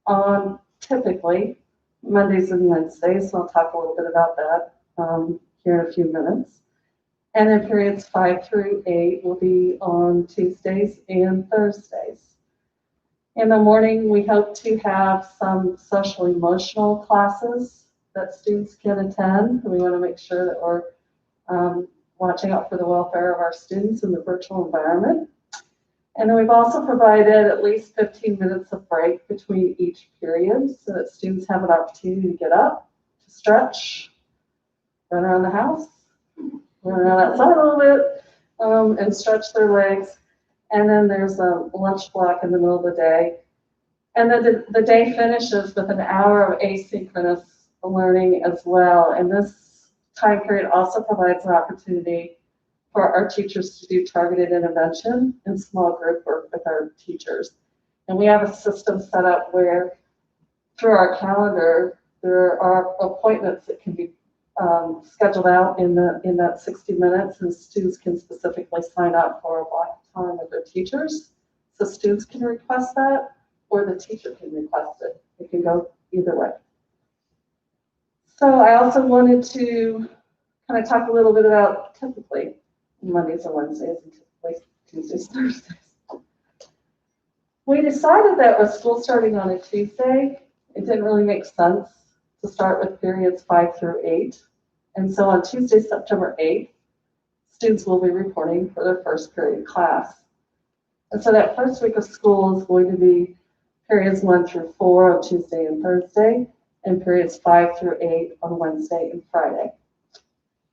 on typically Mondays and Wednesdays. So I'll talk a little bit about that here in a few minutes. And then periods 5 through 8 will be on Tuesdays and Thursdays. In the morning, we hope to have some social emotional classes that students can attend. We want to make sure that we're watching out for the welfare of our students in the virtual environment. And then we've also provided at least 15 minutes of break between each period so that students have an opportunity to get up, to stretch, run around the house, run around outside a little bit, and stretch their legs. And then there's a lunch block in the middle of the day. And then the day finishes with an hour of asynchronous learning as well. And this time period also provides an opportunity for our teachers to do targeted intervention and small group work with our teachers. And we have a system set up where through our calendar, there are appointments that can be scheduled out in that 60 minutes, and students can specifically sign up for a block of time with their teachers. So students can request that, or the teacher can request it. It can go either way. So I also wanted to kind of talk a little bit about typically Mondays and Wednesdays and typically Tuesdays, Thursdays. We decided that with school starting on a Tuesday, it didn't really make sense to start with periods 5 through 8. And so on Tuesday, September 8th, students will be reporting for their first period class. And so that first week of school is going to be periods 1 through 4 on Tuesday and Thursday, and periods 5 through 8 on Wednesday and Friday.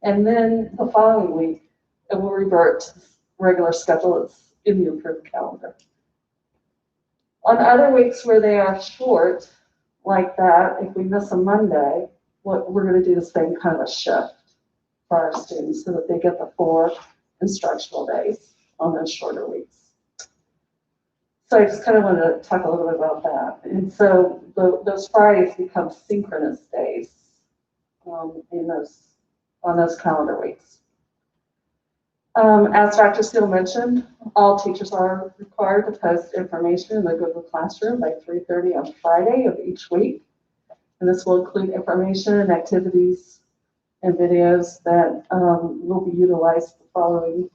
And then the following week, it will revert to regular schedule. It's in the approved calendar. On other weeks where they are short, like that, if we miss a Monday, we're going to do the same kind of a shift for our students so that they get the 4 instructional days on those shorter weeks. So I just kind of wanted to talk a little bit about that. And so those Fridays become synchronous days on those calendar weeks. As Dr. Steele mentioned, all teachers are required to post information in the Google Classroom by 3:30 on Friday of each week. And this will include information and activities and videos that will be utilized the following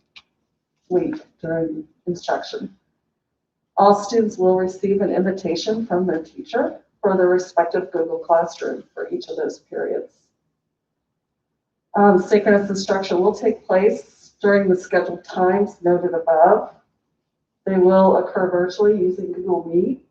week during instruction. All students will receive an invitation from their teacher for their respective Google Classroom for each of those periods. Synchronous instruction will take place during the scheduled times noted above. They will occur virtually using Google Meet.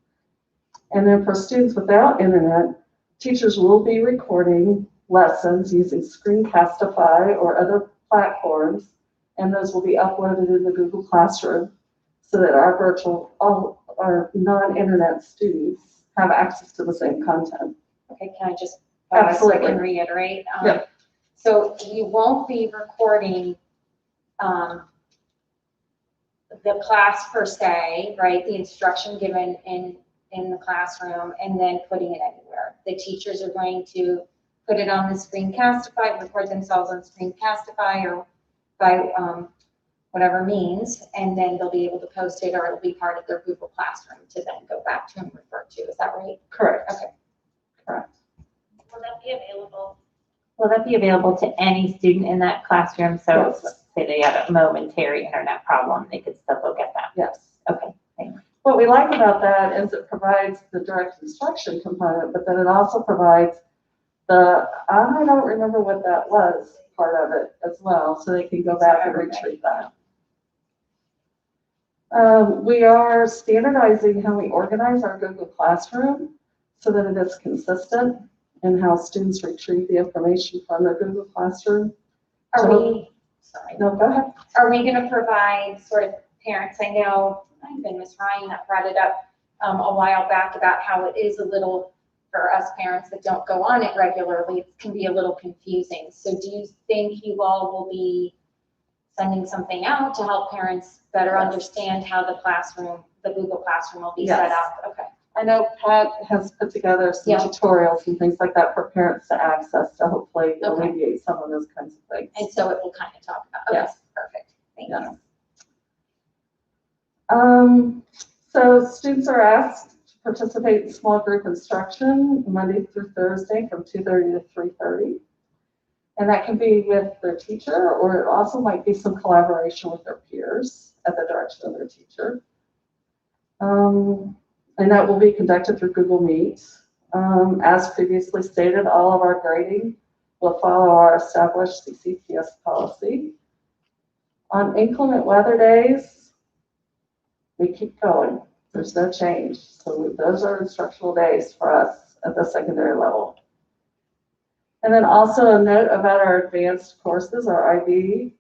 And then for students without internet, teachers will be recording lessons using Screencastify or other platforms, and those will be uploaded in the Google Classroom so that all our non-internet students have access to the same content. Okay, can I just pause so I Absolutely. can reiterate? Yeah. So you won't be recording the class per se, right? The instruction given in the classroom and then putting it anywhere. The teachers are going to put it on the Screencastify, record themselves on Screencastify or by whatever means, and then they'll be able to post it, or it'll be part of their Google Classroom to then go back to and refer to. Is that right? Correct. Okay. Correct. Will that be available? Will that be available to any student in that classroom? So Yes. let's say they had a momentary internet problem, they could still go get that. Yes. Okay, thanks. What we like about that is it provides the direct instruction component, but then it also provides the, I don't remember what that was, part of it as well, so they can go back and retrieve that. We are standardizing how we organize our Google Classroom so that it is consistent in how students retrieve the information from their Google Classroom. Are So- we, sorry, No, go ahead. are we gonna provide sort of parents, I know, I've been Ms. Ryan that brought it up a while back about how it is a little, for us parents that don't go on it regularly, it can be a little confusing. So do you think you all will be sending something out to help parents better Yes. understand how the classroom, the Google Classroom will be set Yes. up? Okay. I know Pat has put together some Yeah. tutorials and things like that for parents to access to hopefully Okay. alleviate some of those kinds of things. And so it will kind of talk about, okay, Yes. perfect, thank Yes. you. So students are asked to participate in small group instruction Monday through Thursday from 2:30 to 3:30. And that can be with their teacher, or it also might be some collaboration with their peers at the direction of their teacher. And that will be conducted through Google Meet. As previously stated, all of our grading will follow our established CCPS policy. On inclement weather days, we keep going. There's no change. So those are instructional days for us at the secondary level. And then also a note about our advanced courses, our IB,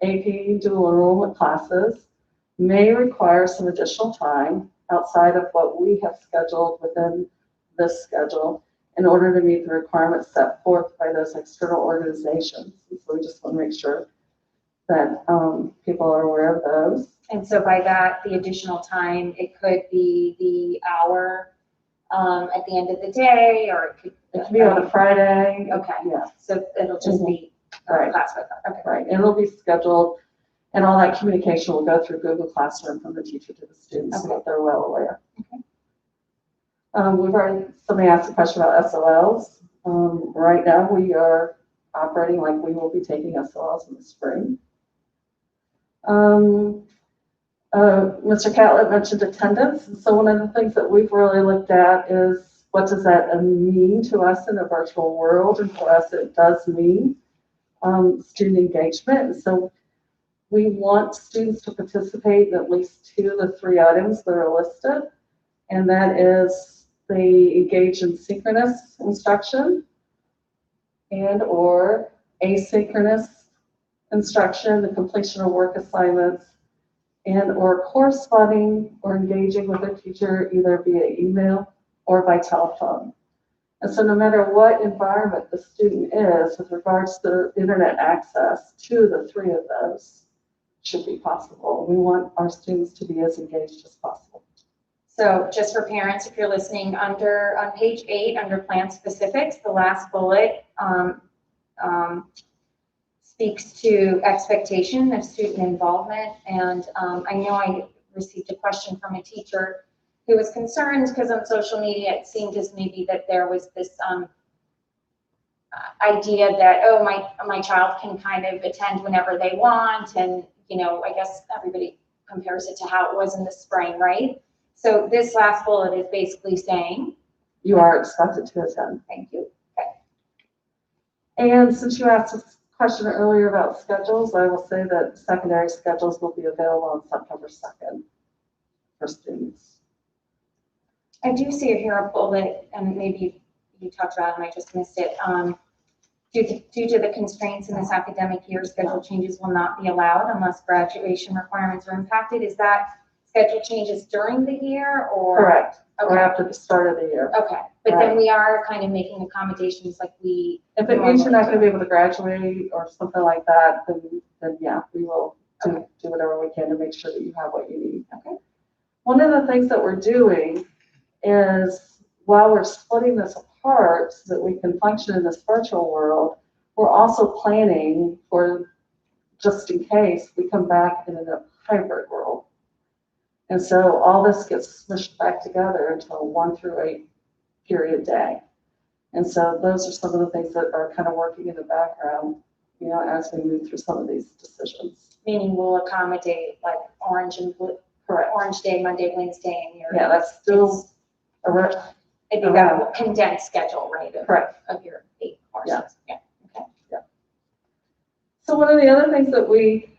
AP, dual enrollment classes may require some additional time outside of what we have scheduled within this schedule in order to meet the requirements set forth by those external organizations. And so we just want to make sure that people are aware of those. And so by that, the additional time, it could be the hour at the end of the day, or it could. It can be on a Friday. Okay. Yeah, So it'll just be Right. class with them. Okay. right. And it'll be scheduled, and all that communication will go through Google Classroom from the teacher to the students so that they're well aware. Okay. We've already, somebody asked a question about SOLs. Right now, we are operating like we will be taking SOLs in the spring. Mr. Catlett mentioned attendance. And so one of the things that we've really looked at is what does that mean to us in a virtual world? And for us, it does mean student engagement. And so we want students to participate in at least 2 of the 3 items that are listed. And that is they engage in synchronous instruction and or asynchronous instruction, the completion of work assignments, and or corresponding or engaging with their teacher either via email or by telephone. And so no matter what environment the student is with regards to internet access, 2 of the 3 of those should be possible. We want our students to be as engaged as possible. So just for parents, if you're listening, on page 8, under plan specifics, the last bullet speaks to expectation of student involvement. And I know I received a question from a teacher who was concerned because on social media, it seemed as maybe that there was this idea that, oh, my child can kind of attend whenever they want. And, you know, I guess everybody compares it to how it was in the spring, right? So this last bullet is basically saying, You are expected to attend. thank you. And since you asked a question earlier about schedules, I will say that secondary schedules will be available on September 2nd for students. I do see here a bullet, and maybe you talked about it and I just missed it. Due to the constraints in this academic year, schedule changes will not be allowed unless graduation requirements are impacted. Is that schedule changes during the year or? Correct. Or Okay, after the start of the year. okay. But then we are kind of making accommodations like we. If it means you're not going to be able to graduate or something like that, then yeah, we will do whatever we can to make sure that you have what you need. Okay. One of the things that we're doing is while we're splitting this part so that we can function in this virtual world, we're also planning for, just in case, we come back in a hybrid world. And so all this gets smushed back together into a 1 through 8 period day. And so those are some of the things that are kind of working in the background, you know, as we move through some of these decisions. Meaning we'll accommodate like orange and blue, Correct. orange day, Monday, Wednesday, and your. Yeah, that's still It'd be that condensed schedule, right? Correct. Of your 8 courses. Yeah. So one of the other things that we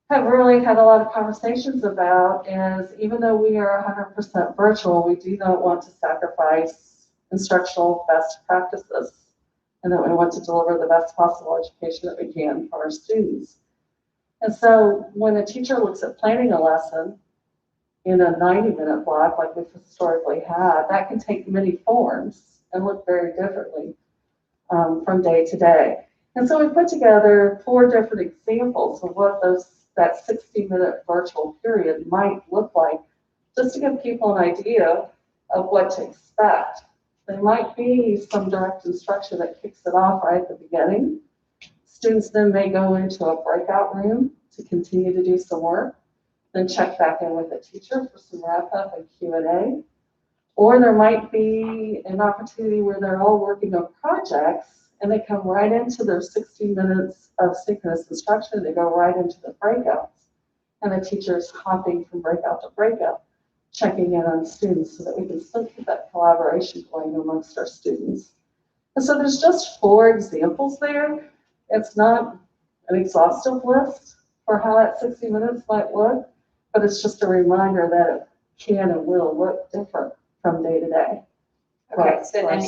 have really had a lot of conversations about is, even though we are 100% virtual, we do not want to sacrifice instructional best practices, and that we want to deliver the best possible education that we can for our students. And so when a teacher looks at planning a lesson in a 90-minute block like we've historically had, that can take many forms and look very differently from day to day. And so we put together 4 different examples of what that 60-minute virtual period might look like, just to give people an idea of what to expect. There might be some direct instruction that kicks it off right at the beginning. Students then may go into a breakout room to continue to do some work, then check back in with the teacher for some wrap-up and Q&A. Or there might be an opportunity where they're all working on projects and they come right into their 60 minutes of synchronous instruction. They go right into the breakouts. And the teacher's hopping from breakout to breakout, checking in on students so that we can still keep that collaboration going amongst our students. And so there's just 4 examples there. It's not an exhaustive list for how that 60 minutes might look, but it's just a reminder that it can and will look different from day to day. Okay, so then,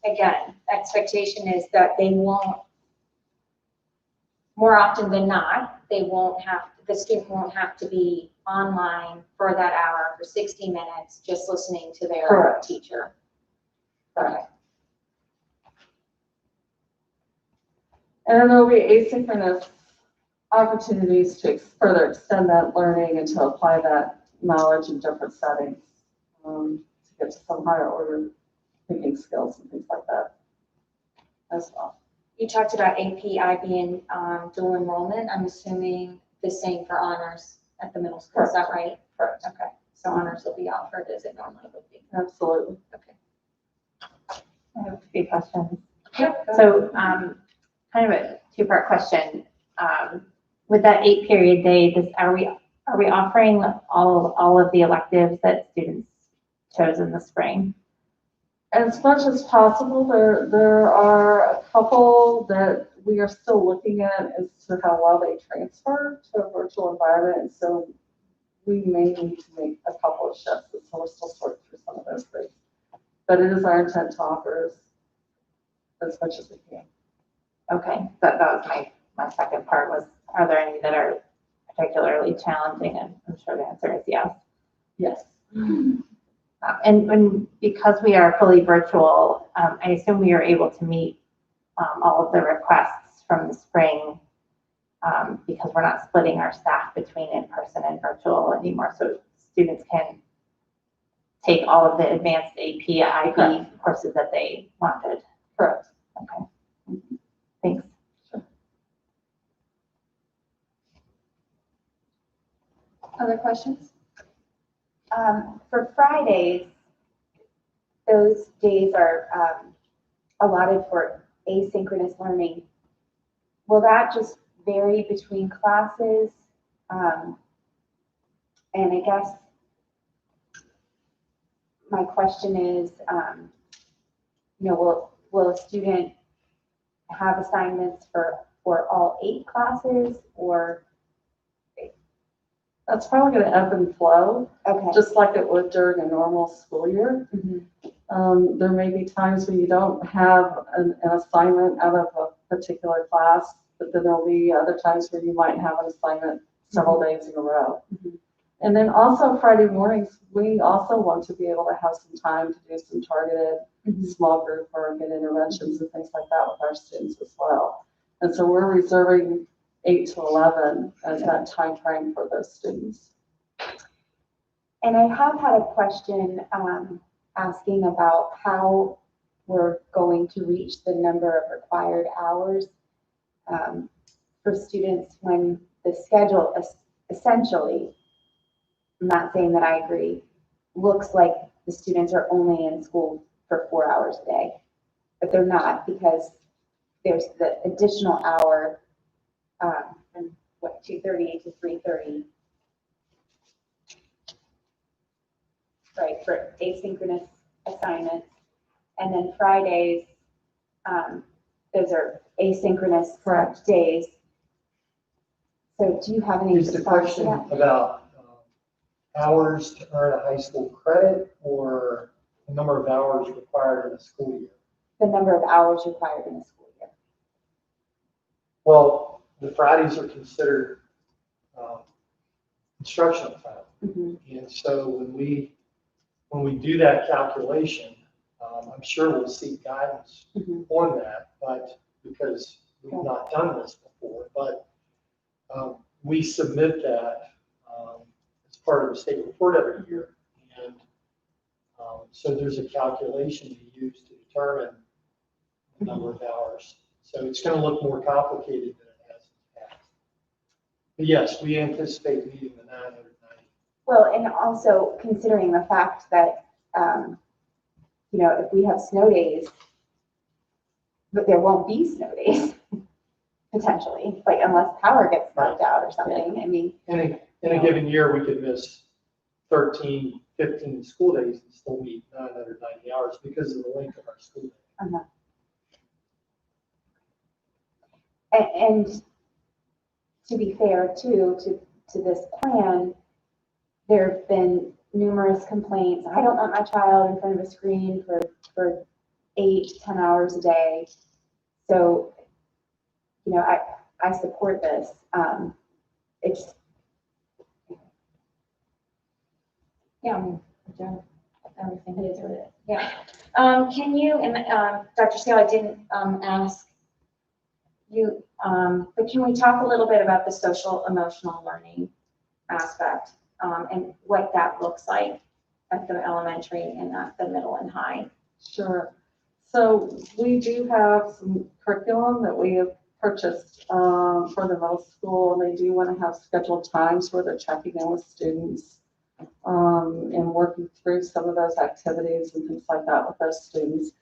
again, expectation is that they won't, more often than not, the student won't have to be online for that hour for 60 minutes, just listening to their Correct. teacher. Okay. And then there'll be asynchronous opportunities to further extend that learning and to apply that knowledge in different settings, to get to some higher order thinking skills and things like that as well. You talked about API being dual enrollment. I'm assuming the same for honors at the middle school. Is that right? Correct. Okay. So honors will be offered as it normally would be. Absolutely. Okay. I have a few questions. Yep. So kind of a 2-part question. With that 8 period day, are we offering all of the electives that students chose in the spring? As much as possible, there are a couple that we are still looking at as to how well they transfer to a virtual environment. And so we may need to make a couple of shifts. So we're still sorting through some of those things. But it is our intent to offer as much as we can. Okay, that was my second part was, are there any that are particularly challenging? And I'm sure the answer is yes. Yes. And because we are fully virtual, I assume we are able to meet all of the requests from the spring because we're not splitting our staff between in-person and virtual anymore. So students can take all of the advanced AP, IB courses that they wanted. Correct. Okay. Thanks. Other questions? For Fridays, those days are allotted for asynchronous learning. Will that just vary between classes? And I guess my question is, will a student have assignments for all 8 classes, or? That's probably going to ebb and flow, Okay. just like it would during a normal school year. Mm-hmm. There may be times when you don't have an assignment out of a particular class, but then there'll be other times where you might have an assignment several days in a row. Mhm. And then also Friday mornings, we also want to be able to have some time to do some targeted small group work and interventions and things like that with our students as well. And so we're reserving 8 to 11 as that time frame for those students. And I have had a question asking about how we're going to reach the number of required hours for students when the schedule essentially, I'm not saying that I agree, looks like the students are only in school for 4 hours a day, but they're not, because there's the additional hour from 2:30 to 3:30, right, for asynchronous assignments. And then Fridays, those are asynchronous correct days. So do you have any Is the response to question that? about hours to earn a high school credit, or the number of hours required in a school year? The number of hours required in a school year. Well, the Fridays are considered instructional time. Mm-hmm. And so when we do that calculation, I'm sure we'll seek guidance Mm-hmm. on that, but because we've not done this before, but we submit that as part of the state report every year. And so there's a calculation to use to determine the number of hours. So it's going to look more complicated than it has in the past. But yes, we anticipate meeting the 990. Well, and also considering the fact that, if we have snow days, but there won't be snow days, potentially, like unless power gets knocked out or something. I mean, In a given year, we could miss 13, 15 school days and still meet 990 hours because of the length of our school day. uh-huh. And to be fair too, to this plan, there have been numerous complaints. I don't want my child in front of a screen for 8 to 10 hours a day. So, I support this. It's, Yeah, I mean, everything is what it is. Yeah. Can you, and Dr. Steele, I didn't ask you, but can we talk a little bit about the social emotional learning aspect and what that looks like at the elementary and at the middle and high? Sure. So we do have some curriculum that we have purchased for the middle school. They do want to have scheduled times where they're checking in with students and working through some of those activities and things like that with those students.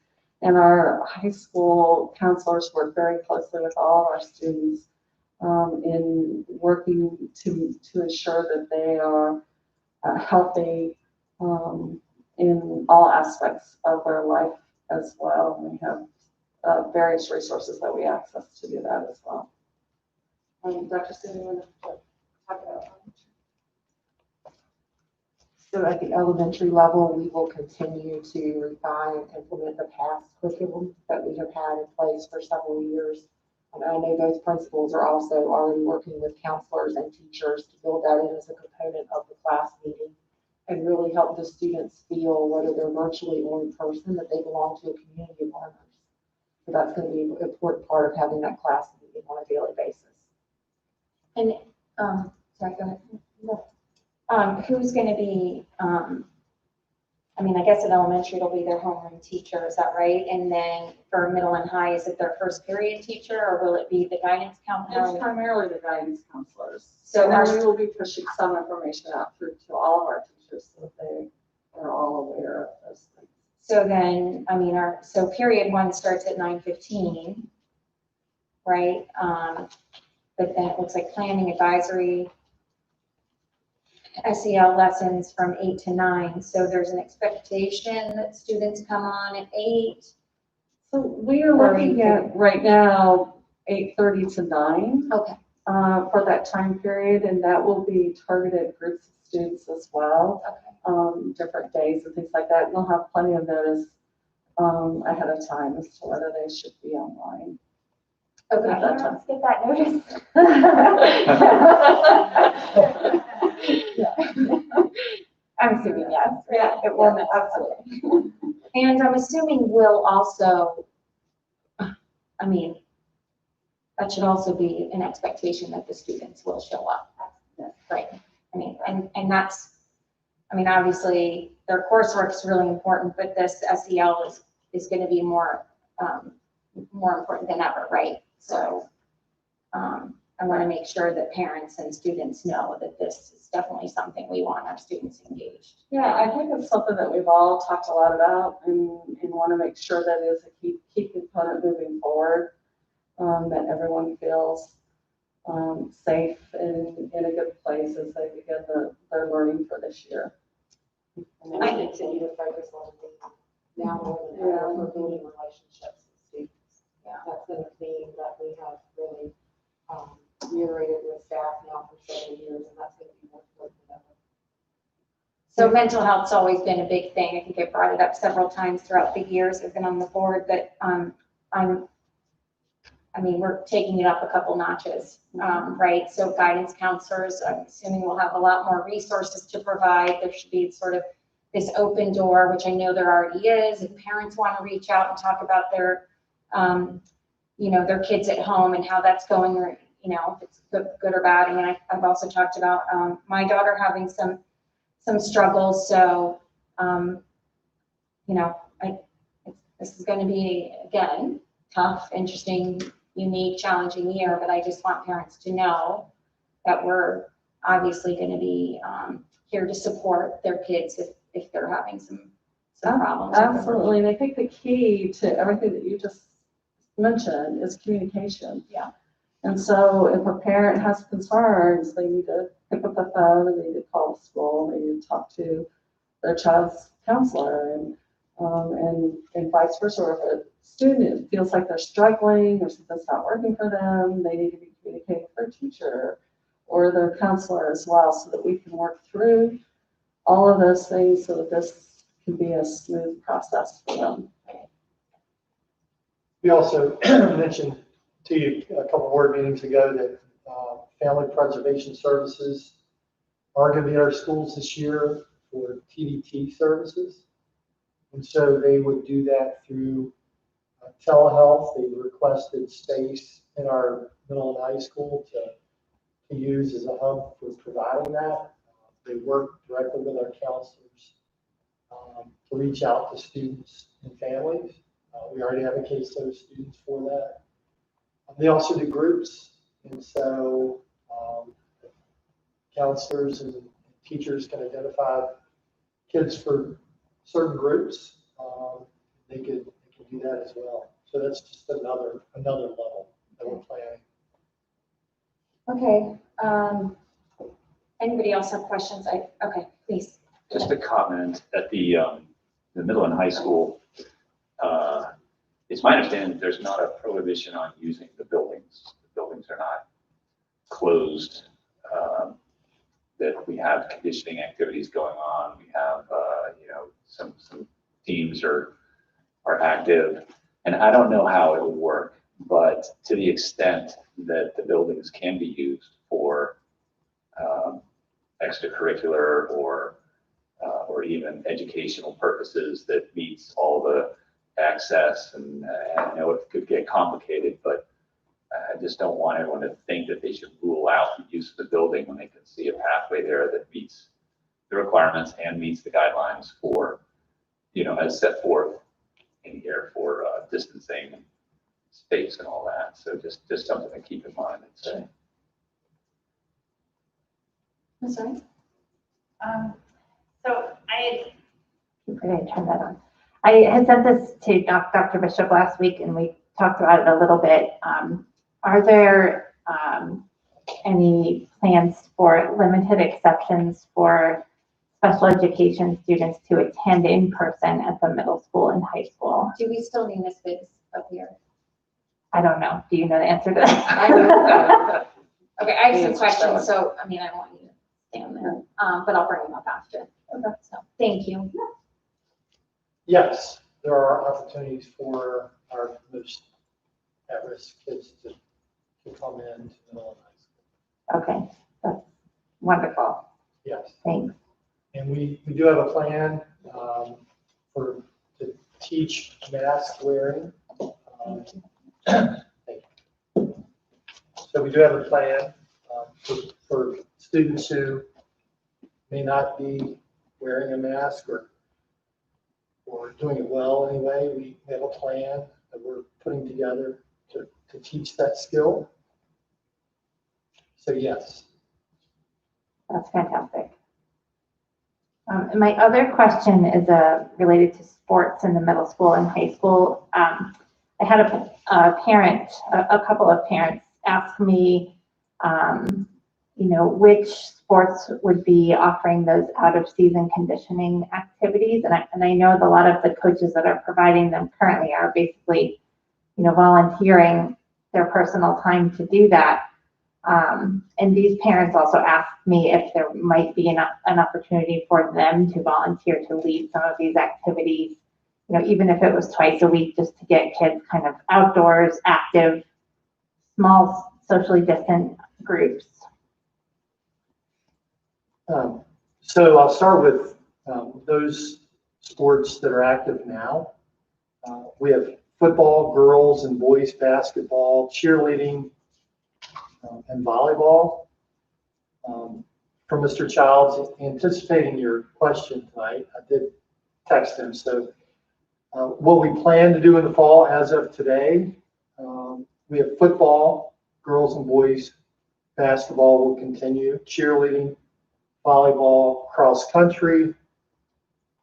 And our high school counselors work very closely with all of our students in working to ensure that they are healthy in all aspects of their life as well. We have various resources that we access to do that as well. Dr. Cindy, you want to talk about that? So at the elementary level, we will continue to refine and implement the past curriculum that we have had in place for several years. And I know those principals are also already working with counselors and teachers to build that in as a component of the class meeting and really help the students feel, whether they're virtually or in person, that they belong to a community of learners. So that's going to be an important part of having that class meeting on a daily basis. And, sorry, go ahead. No. Who's going to be, I guess at elementary, it'll be their homeroom teacher, is that right? And then for middle and high, is it their first period teacher, or will it be the guidance counselor? It's primarily the guidance counselors. So And our- then we will be pushing some information out through to all of our teachers so that they are all aware of those things. So then, so period 1 starts at 9:15, right? But then it looks like planning, advisory, SEL lessons from 8 to 9. So there's an expectation that students come on at 8. So we are looking at right now 8:30 to 9 Okay. For that time period, and that will be targeted groups of students as well, different days and things like that. And they'll have plenty of notice ahead of time as to whether they should be online. okay, At that time. let's get that notice. I'm assuming yes. Yeah, It will, absolutely. And I'm assuming we'll also, that should also be an expectation that the students will show up. Right. And that's, obviously their coursework is really important, but this SEL is going to be more important than ever, right? So I want to make sure that parents and students know that this is definitely something we want our students engaged. Yeah, I think it's something that we've all talked a lot about and want to make sure that is a key component moving forward, that everyone feels safe and in a good place as they begin their learning for this year. And then we continue to focus on the now more than ever for building relationships with students. Yeah. That's been a theme that we have really reiterated with staff now for several years, and that's going to be more important than ever. So mental health's always been a big thing. I think I brought it up several times throughout the years I've been on the board, but we're taking it up a couple notches, right? So guidance counselors, I'm assuming we'll have a lot more resources to provide. There should be sort of this open door, which I know there already is. If parents want to reach out and talk about their, their kids at home and how that's going, or, if it's good or bad. I mean, I've also talked about my daughter having some struggles. So, this is going to be, again, tough, interesting, unique, challenging year, but I just want parents to know that we're obviously going to be here to support their kids if they're having some problems. Absolutely, and I think the key to everything that you just mentioned is communication. Yeah. And so if a parent has concerns, they need to pick up the phone and they need to call the school, they need to talk to their child's counselor and vice versa. Or if a student feels like they're struggling or something's not working for them, they need to be communicating with their teacher or their counselor as well, so that we can work through all of those things so that this can be a smooth process for them. We also mentioned to you a couple board meetings ago that family preservation services are going to be at our schools this year for TDT services. And so they would do that through telehealth. They requested space in our middle and high school to use as a hub for providing that. They work directly with our counselors to reach out to students and families. We already have a case of students for that. They also do groups, and so counselors and teachers can identify kids for certain groups. They could do that as well. So that's just another level that we're planning. Okay. Anybody else have questions? Okay, please. Just a comment at the middle and high school. It's my understanding there's not a prohibition on using the buildings. The buildings are not closed. That we have conditioning activities going on. We have, some teams are active, and I don't know how it will work, but to the extent that the buildings can be used for extracurricular or even educational purposes that meets all the access, and I know it could get complicated, but I just don't want everyone to think that they should rule out the use of the building when they can see a pathway there that meets the requirements and meets the guidelines for, as set forth in here for distancing, space, and all that. So just something to keep in mind. I'm sorry. So I'm going to turn that on. I had sent this to Dr. Bishop last week, and we talked about it a little bit. Are there any plans for limited exceptions for special education students to attend in person at the middle school and high school? Do we still need Miss Biggs up here? I don't know. Do you know the answer to that? I don't know. Okay, I have some questions, so, I don't want you to stand there, but I'll bring them up after. Okay, so, thank you. Yes, there are opportunities for our most at-risk kids to come in to middle and high school. Okay, that's wonderful. Yes. Thanks. And we do have a plan to teach mask wearing. So we do have a plan for students who may not be wearing a mask or or doing it well anyway. We have a plan that we're putting together to teach that skill. So yes. That's fantastic. And my other question is related to sports in the middle school and high school. I had a parent, a couple of parents ask me, which sports would be offering those out of season conditioning activities. And I know that a lot of the coaches that are providing them currently are basically, volunteering their personal time to do that. And these parents also asked me if there might be an opportunity for them to volunteer to lead some of these activities, even if it was twice a week, just to get kids kind of outdoors, active, small, socially distant groups. So I'll start with those sports that are active now. We have football, girls and boys basketball, cheerleading, and volleyball. For Mr. Childs, anticipating your question tonight, I did text him. So what we plan to do in the fall as of today, we have football, girls and boys basketball will continue, cheerleading, volleyball, cross country,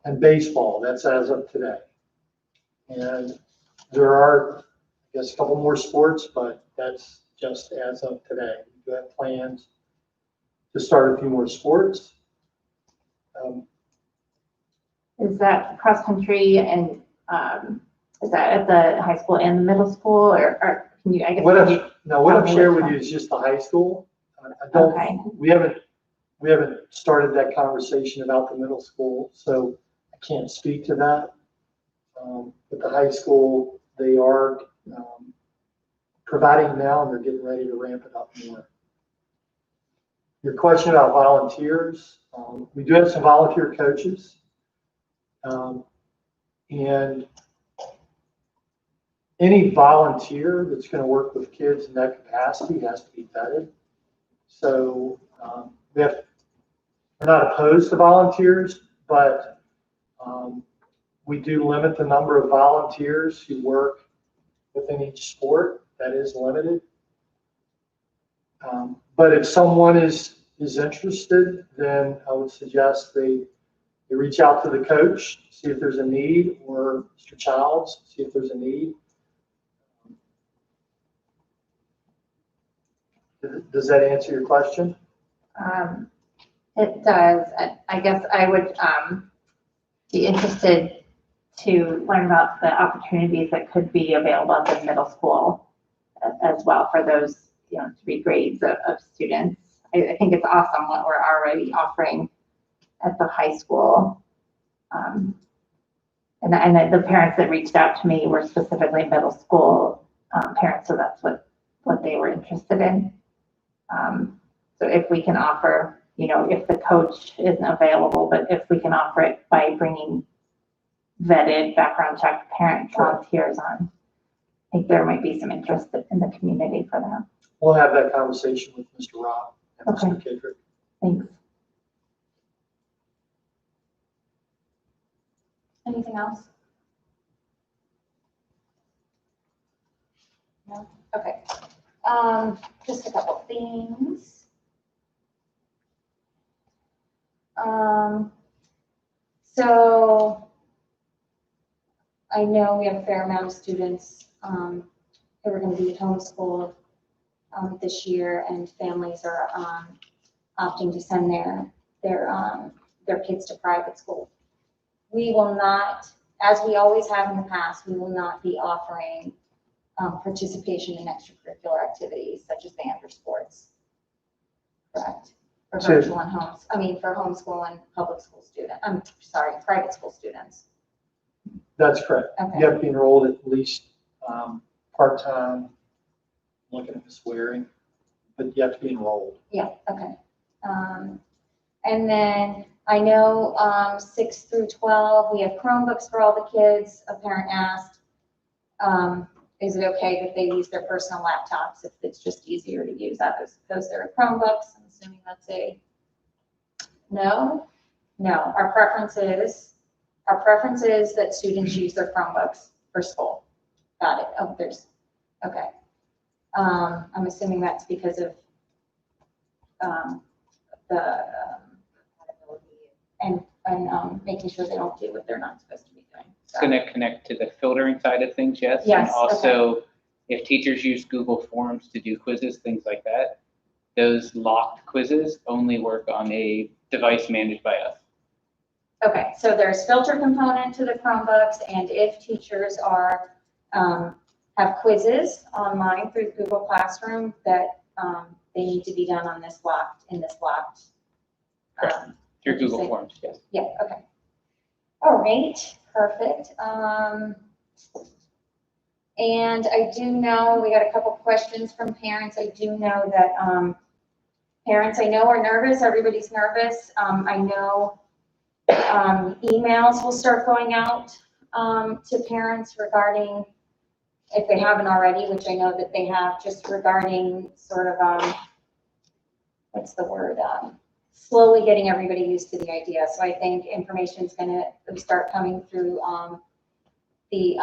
and baseball. That's as of today. And there are, I guess, a couple more sports, but that's just as of today. We do have plans to start a few more sports. Is that cross country and is that at the high school and the middle school, or can you? I guess. What I've shared with you is just the high school. I don't. Okay. We haven't started that conversation about the middle school, so I can't speak to that. But the high school, they are providing now, and they're getting ready to ramp it up more. Your question about volunteers, we do have some volunteer coaches, and any volunteer that's going to work with kids in that capacity has to be vetted. So we're not opposed to volunteers, but we do limit the number of volunteers who work within each sport. That is limited. But if someone is interested, then I would suggest they reach out to the coach, see if there's a need, or Mr. Childs, see if there's a need. Does that answer your question? It does. I guess I would be interested to learn about the opportunities that could be available at the middle school as well for those, 3 grades of students. I think it's awesome what we're already offering at the high school. And the parents that reached out to me were specifically middle school parents, so that's what they were interested in. So if we can offer, if the coach isn't available, but if we can offer it by bringing vetted background check parent volunteers on, I think there might be some interest in the community for that. We'll have that conversation with Mr. Robb and Okay. Mr. Kedrick. Thanks. Anything else? No? Okay. Just a couple things. So I know we have a fair amount of students who are going to be homeschooled this year, and families are opting to send their kids to private school. We will not, as we always have in the past, we will not be offering participation in extracurricular activities such as band or sports. Correct? For virtual and for homeschool and public school students. I'm sorry, private school students. That's correct. Okay. You have to be enrolled at least part-time, looking at the swearing, but you have to be enrolled. Yeah, okay. And then I know 6 through 12, we have Chromebooks for all the kids. A parent asked, is it okay that they use their personal laptops if it's just easier to use that as opposed to their Chromebooks? I'm assuming that's a no. No, our preference is Our preference is that students use their Chromebooks for school. Got it. Oh, okay. I'm assuming that's because of, making sure they don't do what they're not supposed to be doing. It's going to connect to the filtering side of things, yes. Yes, And also, if teachers use Google Forms to do quizzes, things like that, those locked quizzes only work on a device managed by us. Okay, so there's filter component to the Chromebooks, and if teachers are, have quizzes online through Google Classroom, that they need to be done on this locked. Through What'd you Google say? Forms, yes. Yeah, okay. All right, perfect. And I do know, we got a couple questions from parents. I do know that parents, I know, are nervous. Everybody's nervous. I know emails will start going out to parents regarding, if they haven't already, which I know that they have, just regarding sort of, what's the word? Slowly getting everybody used to the idea. So I think information is going to start coming through the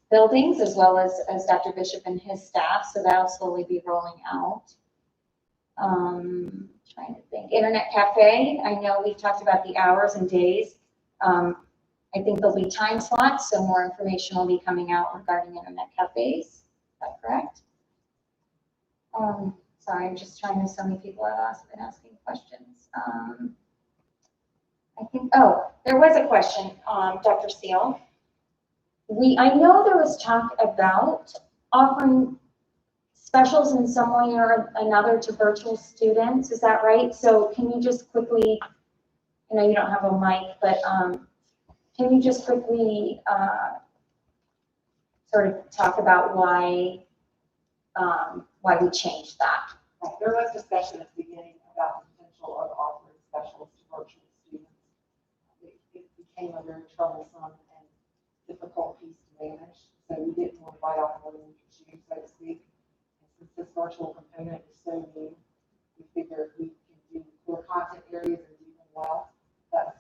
buildings as well as Dr. Bishop and his staff. So that'll slowly be rolling out. Trying to think. Internet cafe. I know we've talked about the hours and days. I think there'll be time slots, so more information will be coming out regarding internet cafes. Is that correct? Sorry, I'm just trying to, so many people have been asking questions. I think, oh, there was a question, Dr. Seal. I know there was talk about offering specials in some way or another to virtual students. Is that right? So can you just quickly, I know you don't have a mic, but can you just quickly sort of talk about why we changed that? There was discussion at the beginning about the potential of offering specials to virtual students. It became a very troublesome and difficult piece to manage, so we didn't want to bite off more than we could chew, so to speak. And since this virtual component is so new, we figured we can do core content areas and do them well. That's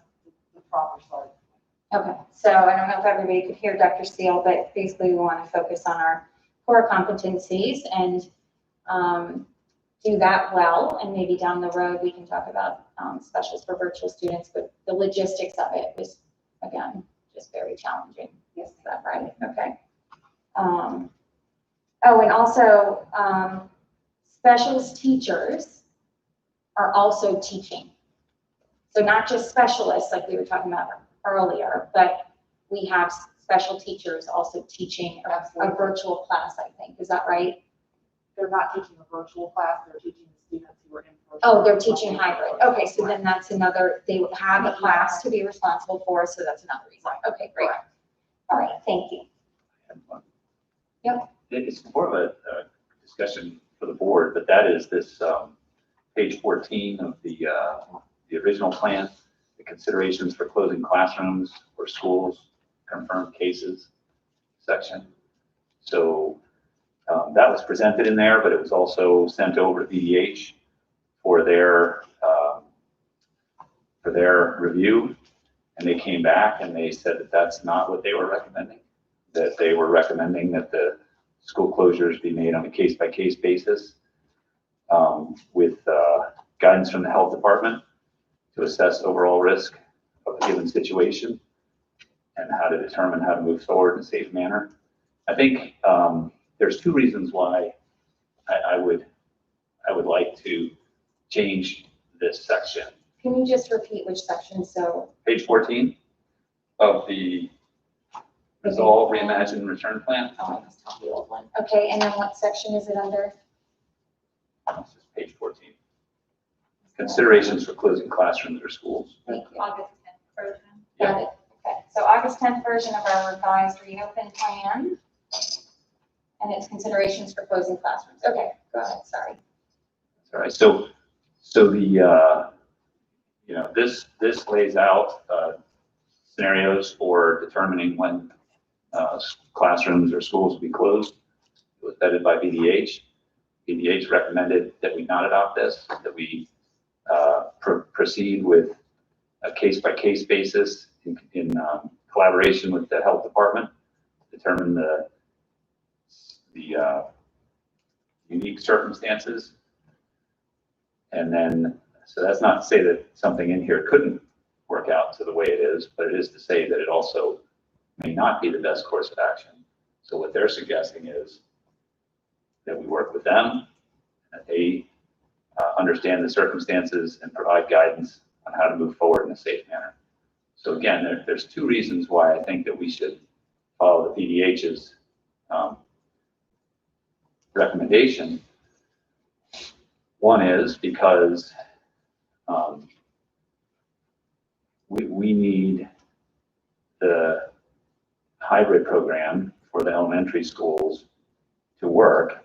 the proper starting point. Okay, so I don't know if everybody could hear Dr. Seal, but basically we want to focus on our core competencies and do that well, and maybe down the road we can talk about specials for virtual students, but the logistics of it was, again, just very challenging. Yes, is that right? Okay. Oh, and also specials teachers are also teaching. So not just specialists like we were talking about earlier, but we have special teachers also teaching a virtual class, I think. Is that right? They're not teaching a virtual class, they're teaching the students who are in person. Oh, they're teaching hybrid. Okay, so then that's another, they would have a class to be responsible for, so that's another reason. Okay, great. All right, thank you. Yep. It's more of a discussion for the board, but that is this page 14 of the original plan, the considerations for closing classrooms or schools, confirmed cases section. So that was presented in there, but it was also sent over to BDH for their review, and they came back and they said that that's not what they were recommending. That they were recommending that the school closures be made on a case-by-case basis with guidance from the health department to assess overall risk of a given situation and how to determine how to move forward in a safe manner. I think there's two reasons why I would like to change this section. Can you just repeat which section? So Page 14 of the Resolve, Reimagine, Return Plan. oh, I must have the old one. Okay, and then what section is it under? This is page 14. Considerations for closing classrooms or schools. Thank you. August 10th version. Got it. Okay, so August 10th version of our revised reopen plan. And its considerations for closing classrooms. Okay, go ahead, sorry. All right, so the, this lays out scenarios for determining when classrooms or schools will be closed. It was vetted by BDH. BDH recommended that we not adopt this, that we proceed with a case-by-case basis in collaboration with the health department, determine the unique circumstances. And then, so that's not to say that something in here couldn't work out to the way it is, but it is to say that it also may not be the best course of action. So what they're suggesting is that we work with them, that they understand the circumstances and provide guidance on how to move forward in a safe manner. So again, there's two reasons why I think that we should follow the PDH's recommendation. One is because we need the hybrid program for the elementary schools to work,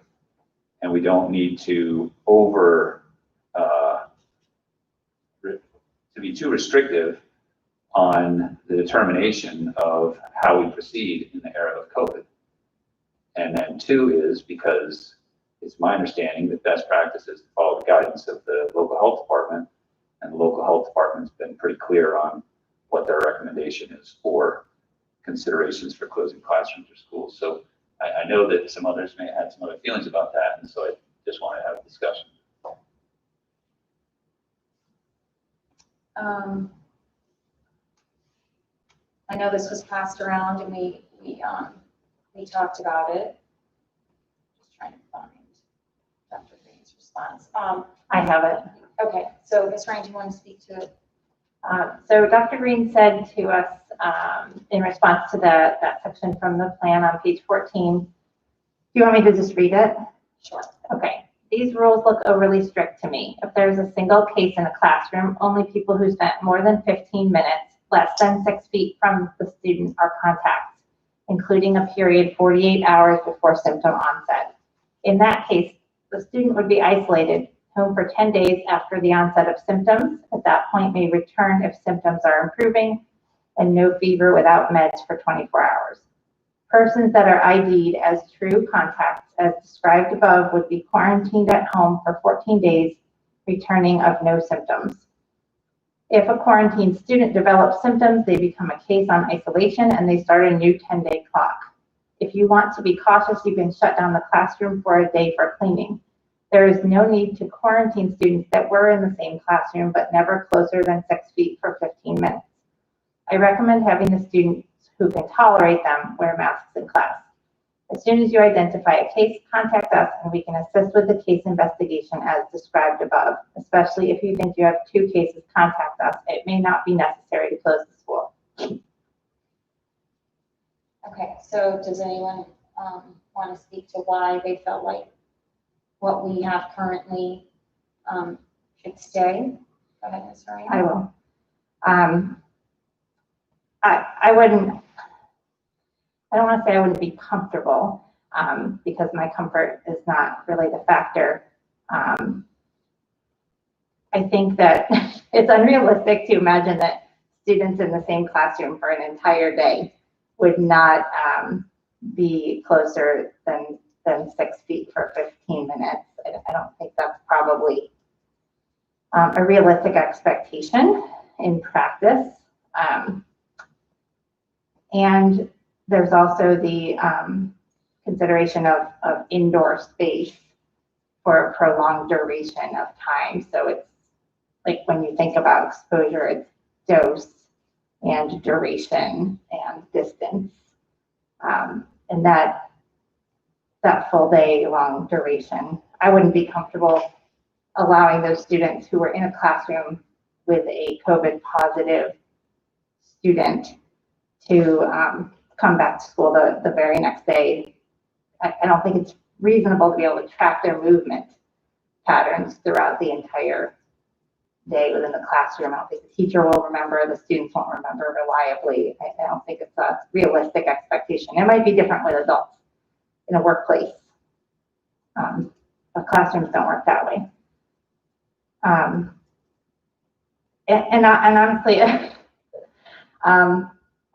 and we don't need to to be too restrictive on the determination of how we proceed in the era of COVID. And then two is because it's my understanding that best practice is to follow the guidance of the local health department, and the local health department's been pretty clear on what their recommendation is for considerations for closing classrooms or schools. So I know that some others may have some other feelings about that, and so I just want to have a discussion. I know this was passed around and we talked about it. Just trying to find Dr. Green's response. I have it. Okay, so Ms. Ryan, do you want to speak to it? So Dr. Green said to us in response to that section from the plan on page 14, do you want me to just read it? Sure. Okay. These rules look overly strict to me. If there's a single case in a classroom, only people who spent more than 15 minutes, less than 6 feet from the student are contacts, including a period 48 hours before symptom onset. In that case, the student would be isolated, home for 10 days after the onset of symptoms. At that point, may return if symptoms are improving, and no fever without meds for 24 hours. Persons that are ID'd as true contacts, as described above, would be quarantined at home for 14 days, returning of no symptoms. If a quarantined student develops symptoms, they become a case on isolation and they start a new 10-day clock. If you want to be cautious, you can shut down the classroom for a day for cleaning. There is no need to quarantine students that were in the same classroom but never closer than 6 feet for 15 minutes. I recommend having the students who can tolerate them wear masks in class. As soon as you identify a case, contact us and we can assist with the case investigation as described above. Especially if you think you have 2 cases, contact us. It may not be necessary to close the school. Okay, so does anyone want to speak to why they felt like what we have currently should stay? Go ahead, Ms. Ryan. I will. I wouldn't, I don't want to say I wouldn't be comfortable because my comfort is not really the factor. I think that it's unrealistic to imagine that students in the same classroom for an entire day would not be closer than 6 feet for 15 minutes. I don't think that's probably a realistic expectation in practice. And there's also the consideration of indoor space for a prolonged duration of time. So it's like when you think about exposure, it's dose and duration and distance. And that full day long duration, I wouldn't be comfortable allowing those students who were in a classroom with a COVID positive student to come back to school the very next day. I don't think it's reasonable to be able to track their movement patterns throughout the entire day within the classroom. I don't think the teacher will remember, the students won't remember reliably. I don't think it's a realistic expectation. It might be different with adults in a workplace, but classrooms don't work that way. And honestly,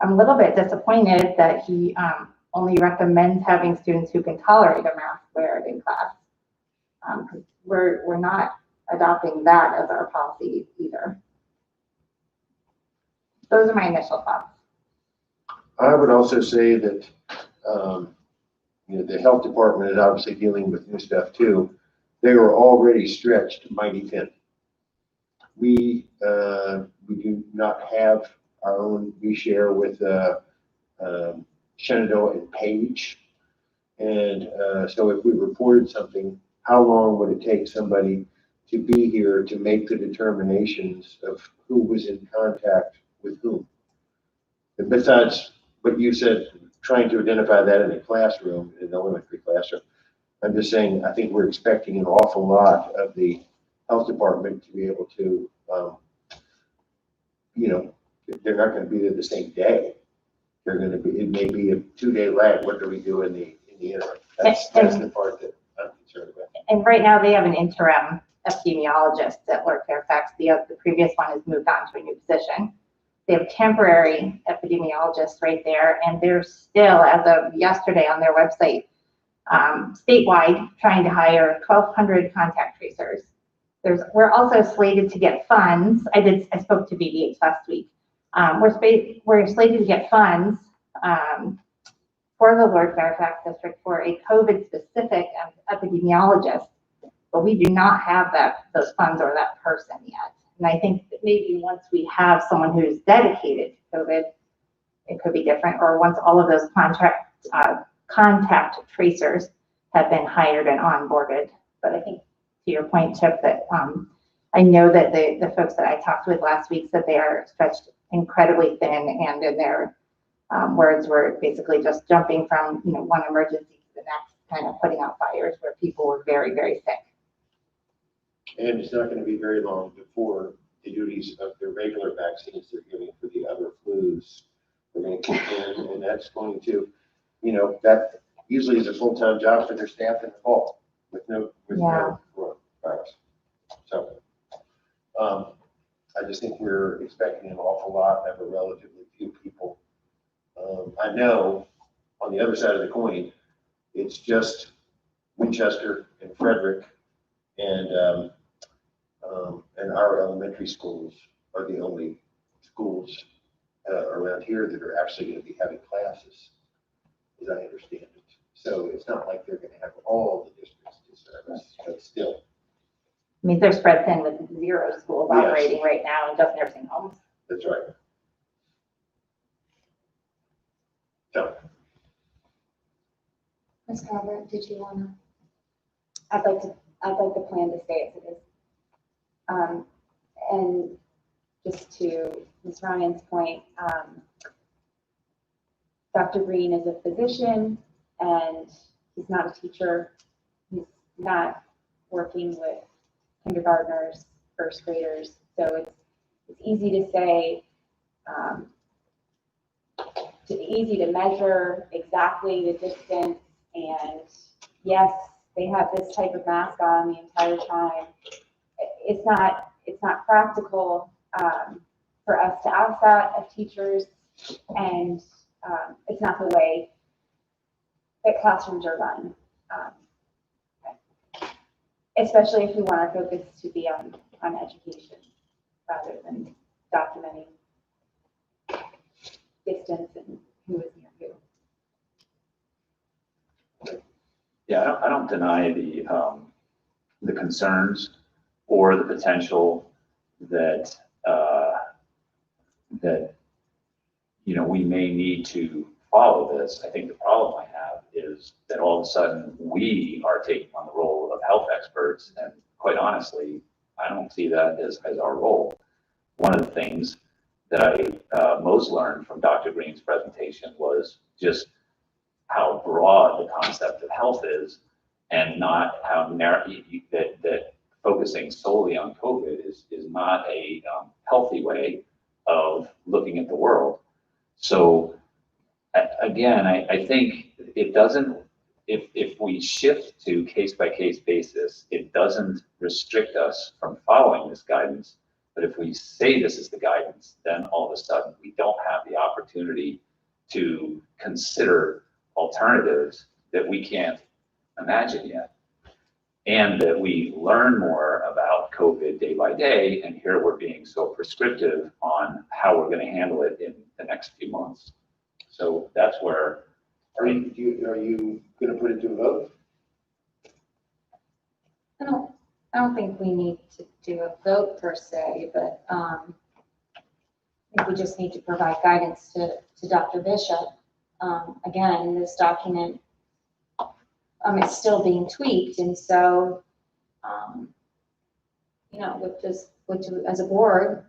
I'm a little bit disappointed that he only recommends having students who can tolerate a mask wear in class. We're not adopting that as our policy either. those are my initial thoughts. I would also say that, the health department is obviously dealing with new stuff too. They were already stretched mighty thin. We do not have our own, we share with Shenandoah and Page. And so if we reported something, how long would it take somebody to be here to make the determinations of who was in contact with whom? And besides what you said, trying to identify that in a classroom, in an elementary classroom, I'm just saying, I think we're expecting an awful lot of the health department to be able to, they're not going to be there the same day. They're going to be, it may be a 2-day lag. What do we do in the interim? That's the part that I'm concerned about. And right now they have an interim epidemiologist at Lord Fairfax. The previous one has moved on to a new position. They have temporary epidemiologists right there, and they're still, as of yesterday on their website, statewide trying to hire 1,200 contact tracers. We're also slated to get funds. I spoke to BBH last week. We're slated to get funds for the Lord Fairfax district for a COVID-specific epidemiologist, but we do not have those funds or that person yet. And I think that maybe once we have someone who's dedicated to COVID, it could be different, or once all of those contact tracers have been hired and onboarded. But I think to your point, Chip, that I know that the folks that I talked with last week said they are stretched incredibly thin, and in their words were basically just jumping from one emergency to the next, kind of putting out fires where people were very, very sick. And it's not going to be very long before the duties of the regular vaccines they're giving for the other flus are going to kick in, and that's going to, that usually is a full-time job for their staff in the fall with no coronavirus. So I just think we're expecting an awful lot of a relatively few people. I know on the other side of the coin, it's just Winchester and Frederick and our elementary schools are the only schools around here that are actually going to be having classes, as I understand it. So it's not like they're going to have all the districts to service, but still. I mean, they're spread thin with 0 schools Yes. operating right now and just nursing homes. That's right. So, Ms. Carver, did you want to? I'd like the plan to stay as it is. And just to Ms. Ryan's point, Dr. Green is a physician and he's not a teacher. He's not working with kindergartners, first graders. So it's easy to say, easy to measure exactly the distance. And yes, they have this type of mask on the entire time. It's not practical for us to ask that of teachers, and it's not the way that classrooms are run. Especially if we want our focus to be on education rather than documenting distance and who is near who. Yeah, I don't deny the concerns or the potential that we may need to follow this. I think the problem I have is that all of a sudden we are taking on the role of health experts, and quite honestly, I don't see that as our role. One of the things that I most learned from Dr. Green's presentation was just how broad the concept of health is, and not how narrow that focusing solely on COVID is not a healthy way of looking at the world. So again, I think it doesn't, if we shift to case-by-case basis, it doesn't restrict us from following this guidance. But if we say this is the guidance, then all of a sudden we don't have the opportunity to consider alternatives that we can't imagine yet. and that we learn more about COVID day by day, and here we're being so prescriptive on how we're gonna handle it in the next few months. So that's where, Are you gonna put it to a vote? I don't think we need to do a vote per se, but, I think we just need to provide guidance to Dr. Bishop. Again, this document, it's still being tweaked, and so, you know, as a board,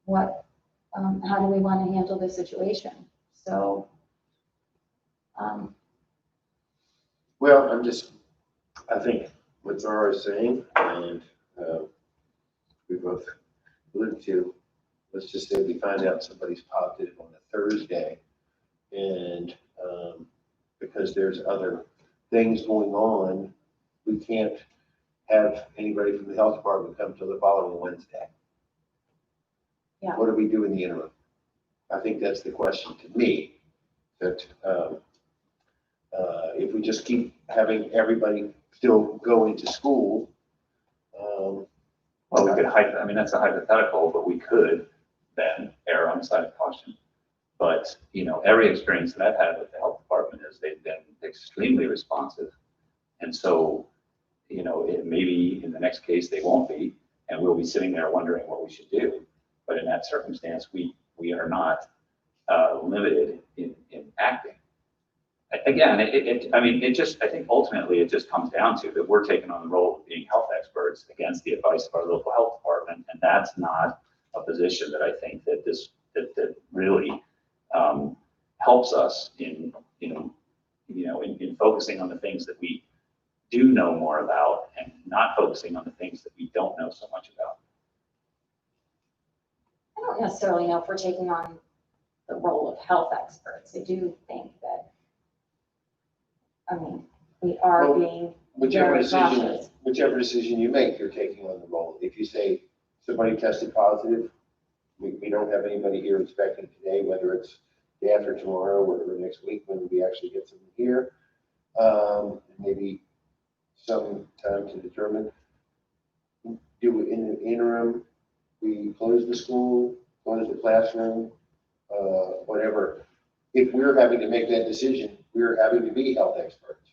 how do we want to handle this situation? So, Well, I think what Zara is saying, and we both alluded to, let's just say we find out somebody's positive on a Thursday, and because there's other things going on, we can't have anybody from the health department come till the following Wednesday. Yeah. What do we do in the interim? I think that's the question to me, that if we just keep having everybody still go into school, well, we could, I mean, that's a hypothetical, but we could then err on the side of caution. But, you know, every experience that I've had with the health department is they've been extremely responsive. And so, you know, maybe in the next case, they won't be, and we'll be sitting there wondering what we should do. But in that circumstance, we are not limited in acting. Again, I think ultimately it just comes down to that we're taking on the role of being health experts against the advice of our local health department. And that's not a position that I think that that really helps us in focusing on the things that we do know more about and not focusing on the things that we don't know so much about. I don't necessarily know if we're taking on the role of health experts. I do think that, we are Well, being whichever very decision, cautious. whichever decision you make, you're taking on the role. If you say somebody tested positive, we don't have anybody here inspecting today, whether it's day after tomorrow or next week when we actually get someone here. Maybe some time to determine. Do it in the interim, we close the school, close the classroom, whatever. If we're having to make that decision, we're having to be health experts.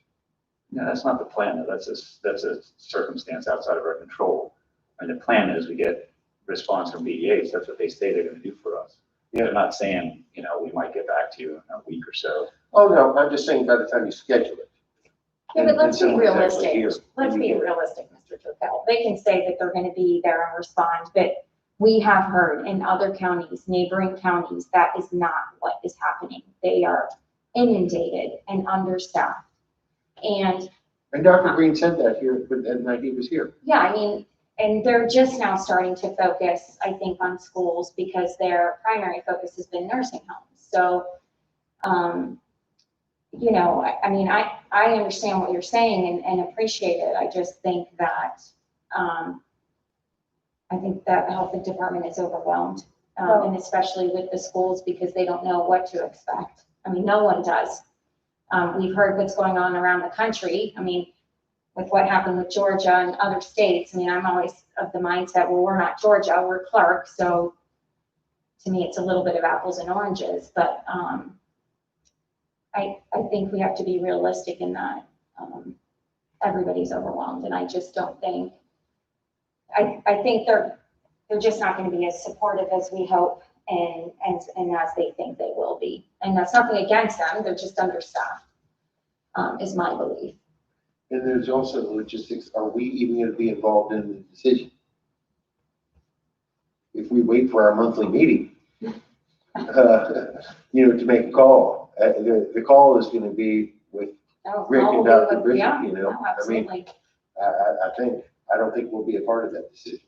No, that's not the plan. That's a circumstance outside of our control. And the plan is we get response from BDAs. That's what they say they're going to do for us. They're not saying, you know, we might get back to you in a week or so. Oh, no, I'm just saying by the time you schedule it. Yeah, but let's be and someone's actually realistic. here, Let's you be get- realistic, Mr. Topel. They can say that they're going to be there and respond, but we have heard in other counties, neighboring counties, that is not what is happening. They are inundated and understaffed. And Dr. Green said that here, but that he was here. yeah, and they're just now starting to focus, I think, on schools because their primary focus has been nursing homes. So, you know, I understand what you're saying and appreciate it. I just think that, I think that the health department is overwhelmed, and especially with the schools because they don't know what to expect. No one does. We've heard what's going on around the country. With what happened with Georgia and other states, I'm always of the mindset, well, we're not Georgia, we're Clarke. So to me, it's a little bit of apples and oranges, but I think we have to be realistic in that everybody's overwhelmed. And I just don't think, I think they're just not going to be as supportive as we hope and as they think they will be. And that's nothing against them, they're just understaffed, is my belief. And there's also the logistics. Are we even going to be involved in the decision? If we wait for our monthly meeting, to make a call, the call is going to be with Rick and Dr. Bishop, Yeah, you know. no, absolutely. I don't think we'll be a part of that decision.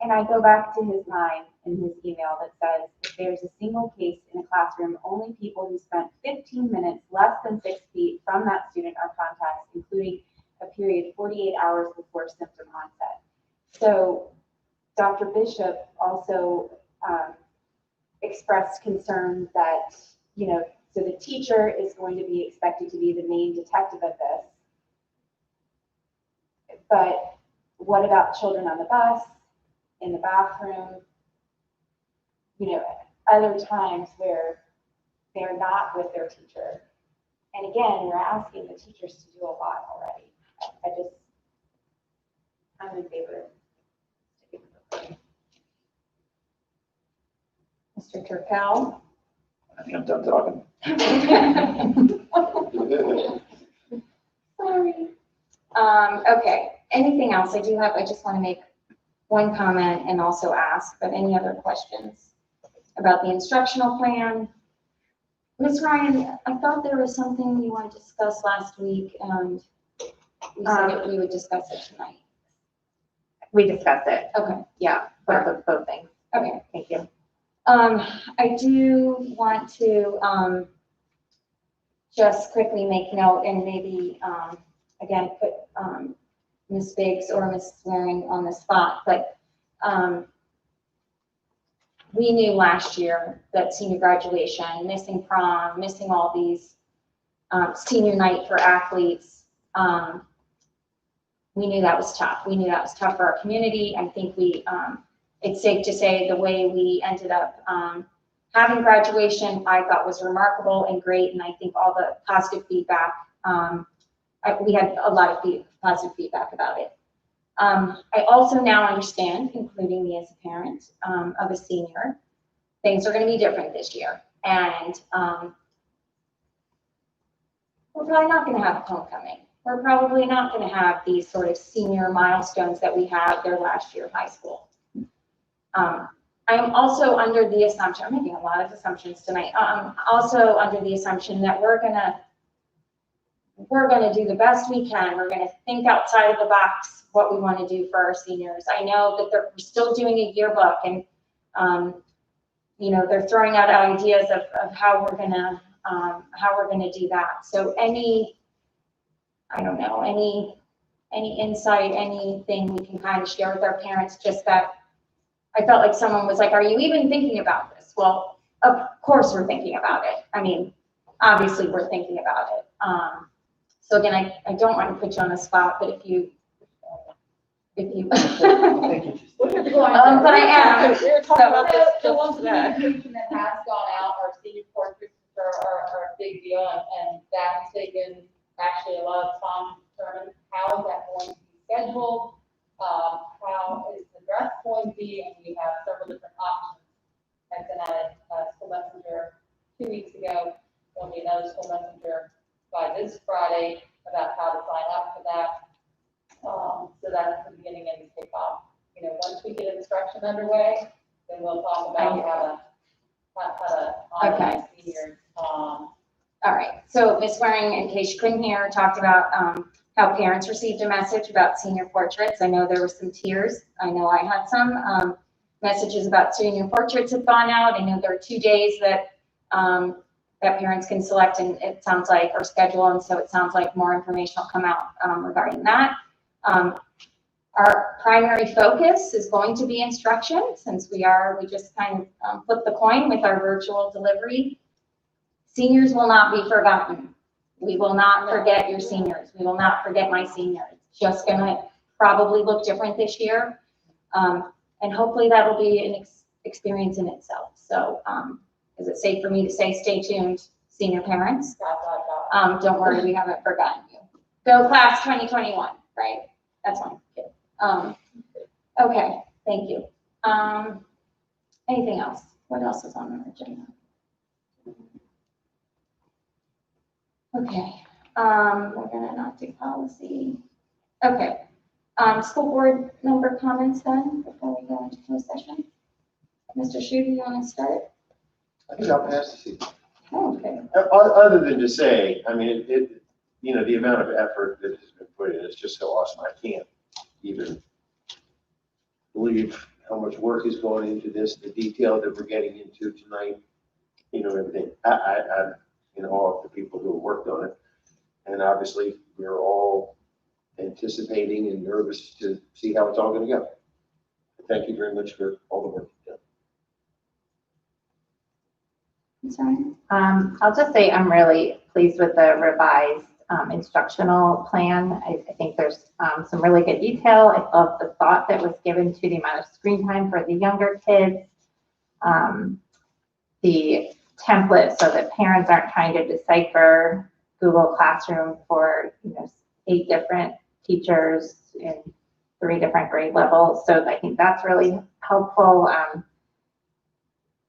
And I go back to his line in his email that says, if there's a single case in a classroom, only people who spent 15 minutes less than 6 feet from that student are contacts, including a period 48 hours before symptom onset. So Dr. Bishop also expressed concern that, so the teacher is going to be expected to be the main detective of this. but what about children on the bus, in the bathroom? You know, other times where they're not with their teacher. And again, you're asking the teachers to do a lot already. I'm in favor of. Mr. Turkel? I think I'm done talking. Sorry. Okay, anything else? I just want to make one comment and also ask, but any other questions about the instructional plan? Ms. Ryan, I thought there was something you wanted to discuss last week, and we said that we would discuss it tonight. We discussed it. Okay, Yeah, both things. okay. Thank you. I do want to, just quickly make note and maybe, again, put, Ms. Biggs or Ms. Swearing on the spot, but, we knew last year that senior graduation, missing prom, missing all these, senior night for athletes, we knew that was tough. We knew that was tough for our community. I think it's safe to say the way we ended up having graduation, I thought was remarkable and great, and I think all the positive feedback, we had a lot of positive feedback about it. I also now understand, including me as a parent of a senior, things are going to be different this year, and we're probably not going to have homecoming. We're probably not going to have these sort of senior milestones that we had their last year of high school. I am also under the assumption, I'm making a lot of assumptions tonight, also under the assumption that we're gonna do the best we can. We're gonna think outside of the box what we want to do for our seniors. I know that we're still doing a yearbook, and you know, they're throwing out ideas of how we're gonna do that. So any insight, anything we can kind of share with our parents, just that I felt like someone was like, are you even thinking about this? Well, of course we're thinking about it. I mean, obviously we're thinking about it. So again, I don't want to put you on the spot, but if you. Thank you. But I am. We were talking about this So, just today. Communication that has gone out, our senior portraits are a big deal, and that has taken actually a lot of time to determine how is that going to be scheduled, how is the dress going to be, and we have several different options. I sent out a school messenger 2 weeks ago, there'll be another school messenger by this Friday about how to sign up for that. So that's the beginning of the kickoff. You know, once we get instruction underway, then we'll talk about how to honor seniors. all right. So Ms. Waring, in case you couldn't hear, talked about how parents received a message about senior portraits. I know there were some tears. I know I had some messages about senior portraits have gone out. I know there are 2 days that that parents can select, and it sounds like, or schedule, and so it sounds like more information will come out regarding that. Our primary focus is going to be instruction, since we just kind of flipped the coin with our virtual delivery. Seniors will not be forgotten. We will not forget your seniors. We will not forget my seniors. It's just gonna probably look different this year. And hopefully that'll be an experience in itself. So is it safe for me to say stay tuned, senior parents? Don't worry, we haven't forgotten you. Go class 2021, right? That's fine. Okay, thank you. Anything else? What else is on the agenda? Okay, we're gonna not do policy. Okay, school board member comments then, before we go into closed session. Mr. Shu, do you want to start? I think I'll pass this evening. Oh, okay. Other than to say, I mean, you know, the amount of effort that has been put in is just so awesome. I can't even believe how much work is going into this, the detail that we're getting into tonight, you know, everything. I'm in awe of the people who have worked on it. And obviously, we're all anticipating and nervous to see how it's all going to go. Thank you very much for all the work you've done. I'm sorry. I'll just say I'm really pleased with the revised instructional plan. I think there's some really good detail. I love the thought that was given to the amount of screen time for the younger kids. The template so that parents aren't trying to decipher Google Classroom for 8 different teachers in 3 different grade levels. So I think that's really helpful.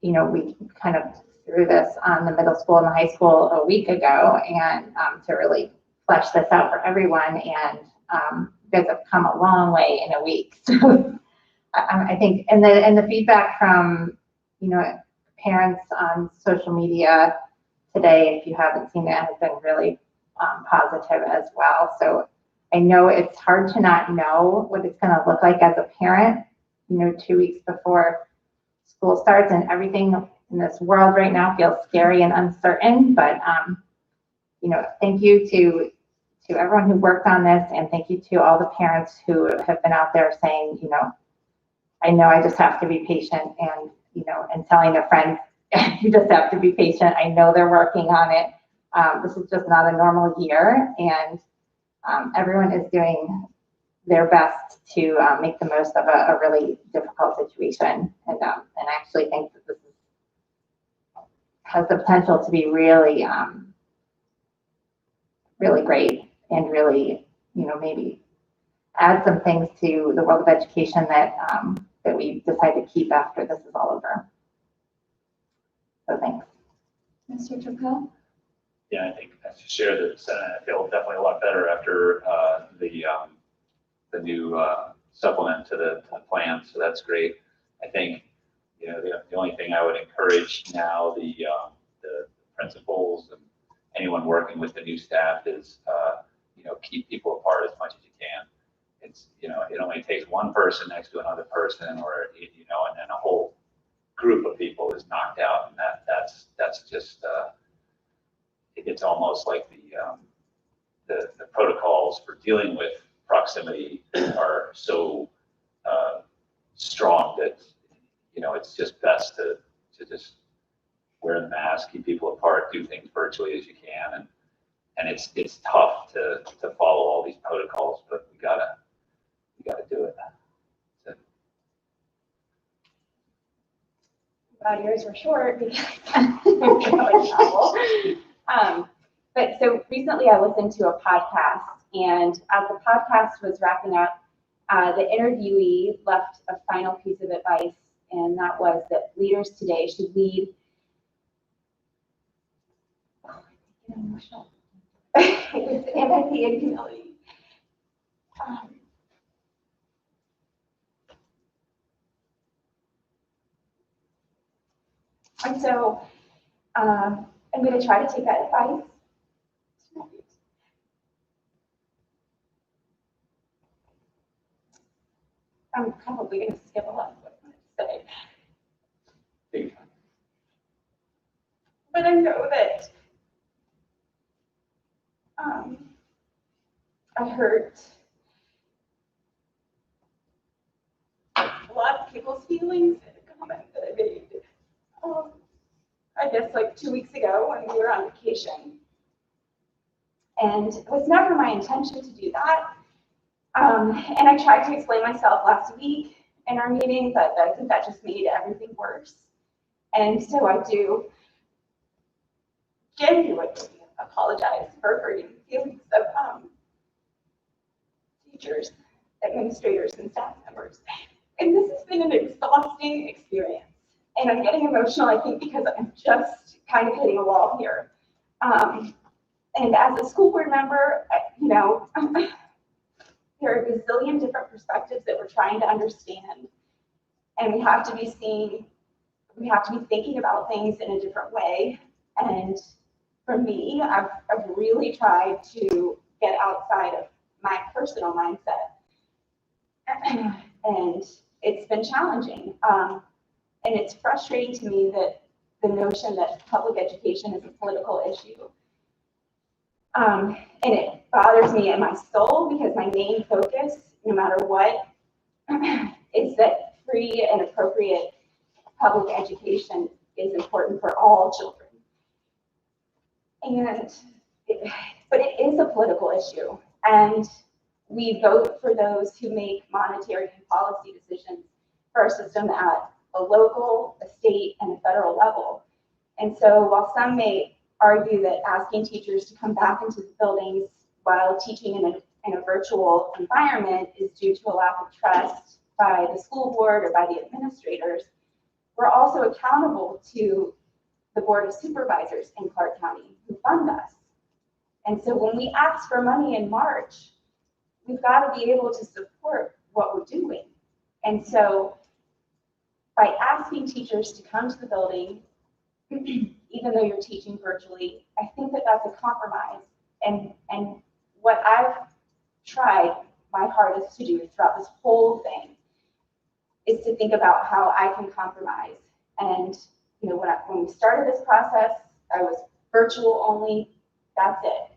We kind of threw this on the middle school and the high school a week ago, and to really flesh this out for everyone. And you guys have come a long way in a week. So I think, and the feedback from parents on social media today, if you haven't seen it, has been really positive as well. So I know it's hard to not know what it's going to look like as a parent, 2 weeks before school starts, and everything in this world right now feels scary and uncertain. But thank you to everyone who worked on this, and thank you to all the parents who have been out there saying, I know I just have to be patient, and and telling their friends, you just have to be patient. I know they're working on it. This is just not a normal year, and everyone is doing their best to make the most of a really difficult situation. And I actually think that this has the potential to be really, really great, and really, maybe add some things to the world of education that that we decide to keep after this is all over. So thanks. Mr. Turco? Yeah, I think I should share that I feel definitely a lot better after the new supplement to the plan, so that's great. I think the only thing I would encourage now the principals and anyone working with the new staff is keep people apart as much as you can. It's it only takes one person next to another person, or and then a whole group of people is knocked out, and that's just it's almost like the protocols for dealing with proximity are so strong that it's just best to just wear the mask, keep people apart, do things virtually as you can, and it's tough to follow all these protocols, but we gotta do it. Glad yours were short because I'm going travel. But so recently I listened to a podcast, and as the podcast was wrapping up, the interviewee left a final piece of advice, and that was that leaders today should lead. Oh, I get emotional. With empathy and humility. And so I'm going to try to take that advice. I'm probably going to skip a lot of what I'm going to say. But I know that I hurt a lot of people's feelings in a comment that I made. I guess like 2 weeks ago when we were on vacation. And it was never my intention to do that. And I tried to explain myself last week in our meeting, but I think that just made everything worse. And so I do genuinely apologize for hurting the feelings of teachers, administrators, and staff members. And this has been an exhausting experience. And I'm getting emotional, I think, because I'm just kind of hitting a wall here. And as a school board member, there are a gazillion different perspectives that we're trying to understand. And we have to be thinking about things in a different way. And for me, I've really tried to get outside of my personal mindset. And it's been challenging. And it's frustrating to me that the notion that public education is a political issue. And it bothers me in my soul because my main focus, no matter what, is that free and appropriate public education is important for all children. But it is a issue. And we vote for those who make monetary and policy decisions for our system at a local, a state, and a federal level. And so while some may argue that asking teachers to come back into the buildings while teaching in a virtual environment is due to a lack of trust by the school board or by the administrators, we're also accountable to the Board of Supervisors in Clarke County who fund us. And so when we ask for money in March, we've got to be able to support what we're doing. And so by asking teachers to come to the building, even though you're teaching virtually, I think that that's a compromise. And what I've tried my hardest to do throughout this whole thing is to think about how I can compromise. And you know, when we started this process, I was virtual only, that's it.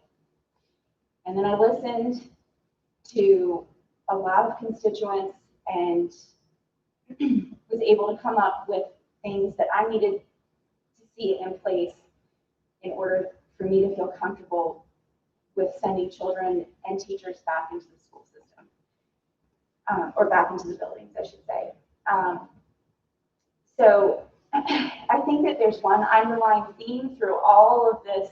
And then I listened to a lot of constituents and was able to come up with things that I needed to see in place in order for me to feel comfortable with sending children and teachers back into the school system, or back into the buildings, I should say. So I think that there's one underlying theme through all of this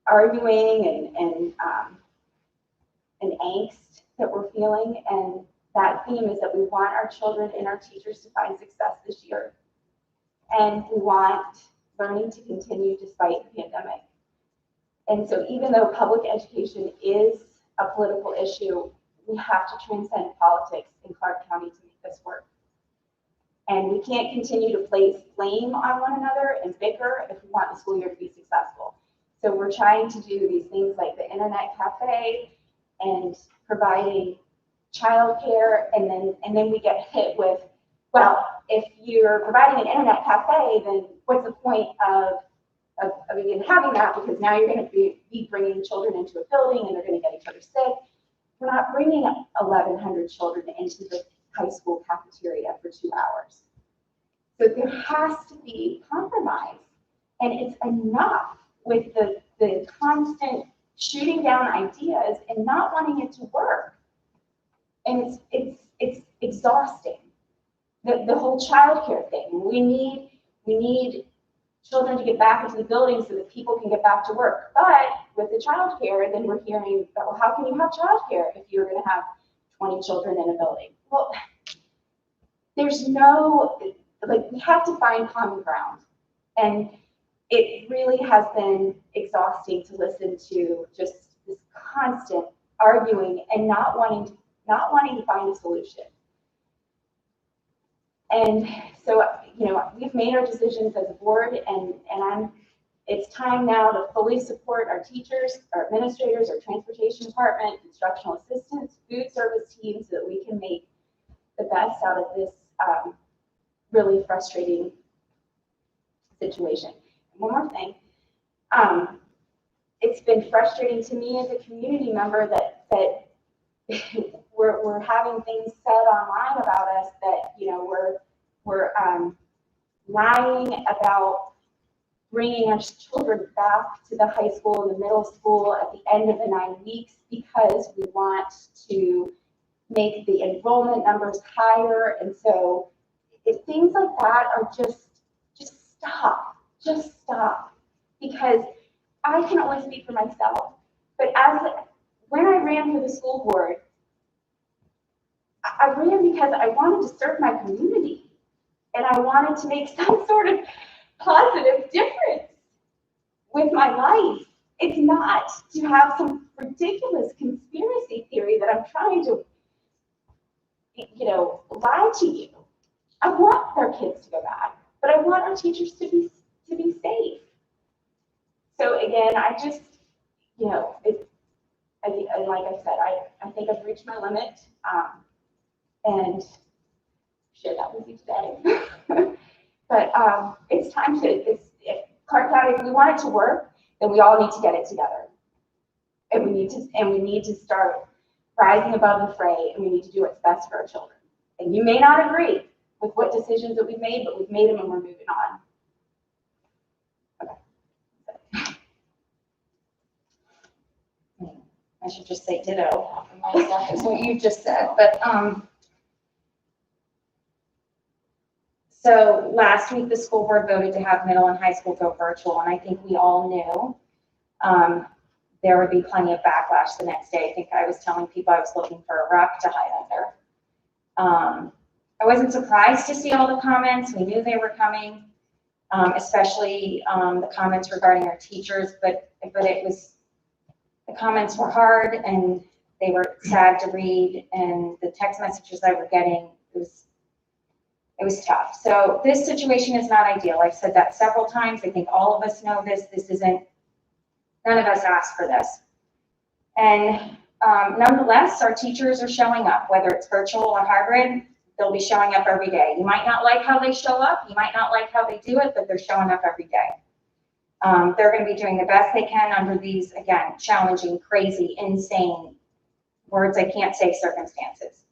arguing and angst that we're feeling, and that theme is that we want our children and our teachers to find success this year, and we want learning to continue despite the pandemic. And so even though public education is a political issue, we have to transcend politics in Clarke County to make this work. And we can't continue to place blame on one another and bicker if we want the school year to be successful. So we're trying to do these things like the internet cafe and providing childcare, and then we get hit with, well, if you're providing an internet cafe, then what's the point of even having that, because now you're going to be bringing children into a building and they're going to get each other sick. We're not bringing 1,100 children into the high school cafeteria for 2 hours. So there has to be compromise, and it's enough with the constant shooting down ideas and not wanting it to work. And it's exhausting. The whole childcare thing. We need children to get back into the building so that people can get back to work. But with the childcare, then we're hearing, well, how can you have childcare if you're going to have 20 children in a building? Well, there's no, like, we have to find common ground. And it really has been exhausting to listen to just this constant arguing and not wanting to find a solution. And so, you know, we've made our decisions as a board, and it's time now to fully support our teachers, our administrators, our transportation department, instructional assistants, food service teams, so that we can make the best out of this really frustrating situation. And one more thing, it's been frustrating to me as a community member that we're having things said online about us that, you know, we're lying about bringing our children back to the high school and the middle school at the end of the 9 weeks because we want to make the enrollment numbers higher. And so if things like that are just stop, because I can only speak for myself, but when I ran for the school board, I ran because I wanted to serve my community and I wanted to make some sort of positive difference with my life. It's not to have some ridiculous conspiracy theory that I'm trying to, you know, lie to you. I want our kids to go back, but I want our teachers to be safe. So again, I just, you know, and like I said, I think I've reached my limit, and share that with you today. But it's time to, if Clarke County, if we want it to work, then we all need to get it together. And we need to start rising above the fray, and we need to do what's best for our children. And you may not agree with what decisions that we've made, but we've made them and we're moving on. Okay. I should just say ditto, half of my stuff is what you just said, but, so last week, the school board voted to have middle and high school go virtual, and I think we all knew, there would be plenty of backlash the next day. I think I was telling people I was looking for a rock to hide under. I wasn't surprised to see all the comments. We knew they were coming, especially the comments regarding our teachers, but the comments were hard and they were sad to read, and the text messages I were getting, it was tough. So this situation is not ideal. I've said that several times. I think all of us know this. None of us asked for this. And nonetheless, our teachers are showing up, whether it's virtual or hybrid, they'll be showing up every day. You might not like how they show up, you might not like how they do it, but they're showing up every day. They're going to be doing the best they can under these, again, challenging, crazy, insane, words I can't say, circumstances.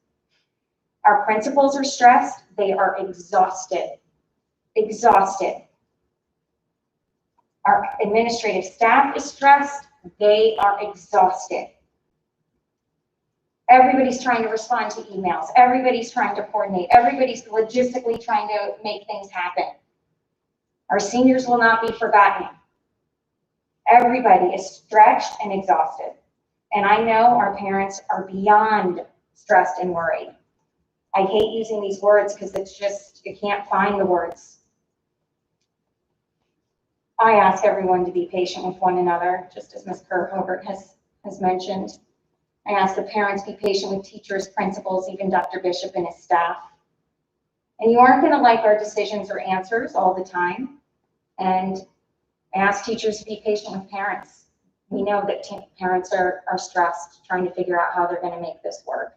Our principals are stressed. They are exhausted. Exhausted. Our administrative staff is stressed. They are exhausted. Everybody's trying to respond to emails. Everybody's trying to coordinate. Everybody's logistically trying to make things happen. Our seniors will not be forgotten. Everybody is stretched and exhausted. And I know our parents are beyond stressed and worried. I hate using these words because it's just, you can't find the words. I ask everyone to be patient with one another, just as Ms. Kerr-Hobart has mentioned. I ask the parents be patient with teachers, principals, even Dr. Bishop and his staff. And you aren't going to like our decisions or answers all the time. And I ask teachers to be patient with parents. We know that parents are stressed, trying to figure out how they're going to make this work.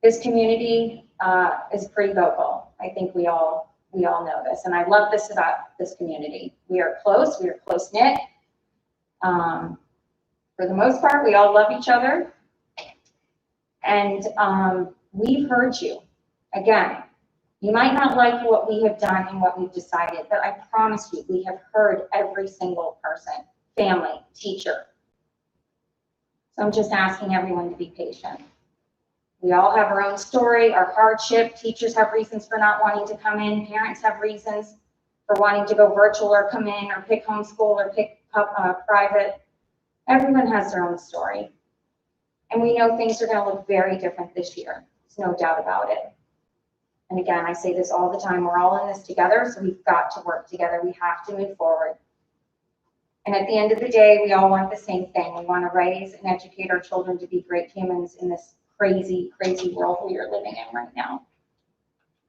This community is pretty vocal. I think we all know this, and I love this about this community. We are close, we are close-knit. For the most part, we all love each other. And we've heard you. Again, you might not like what we have done and what we've decided, but I promise you, we have heard every single person, family, teacher. So I'm just asking everyone to be patient. We all have our own story, our hardship. Teachers have reasons for not wanting to come in. Parents have reasons for wanting to go virtual or come in or pick homeschool or pick private. Everyone has their own story. And we know things are going to look very different this year. There's no doubt about it. And again, I say this all the time, we're all in this together, so we've got to work together. We have to move forward. And at the end of the day, we all want the same thing. We want to raise and educate our children to be great humans in this crazy, crazy world we are living in right now.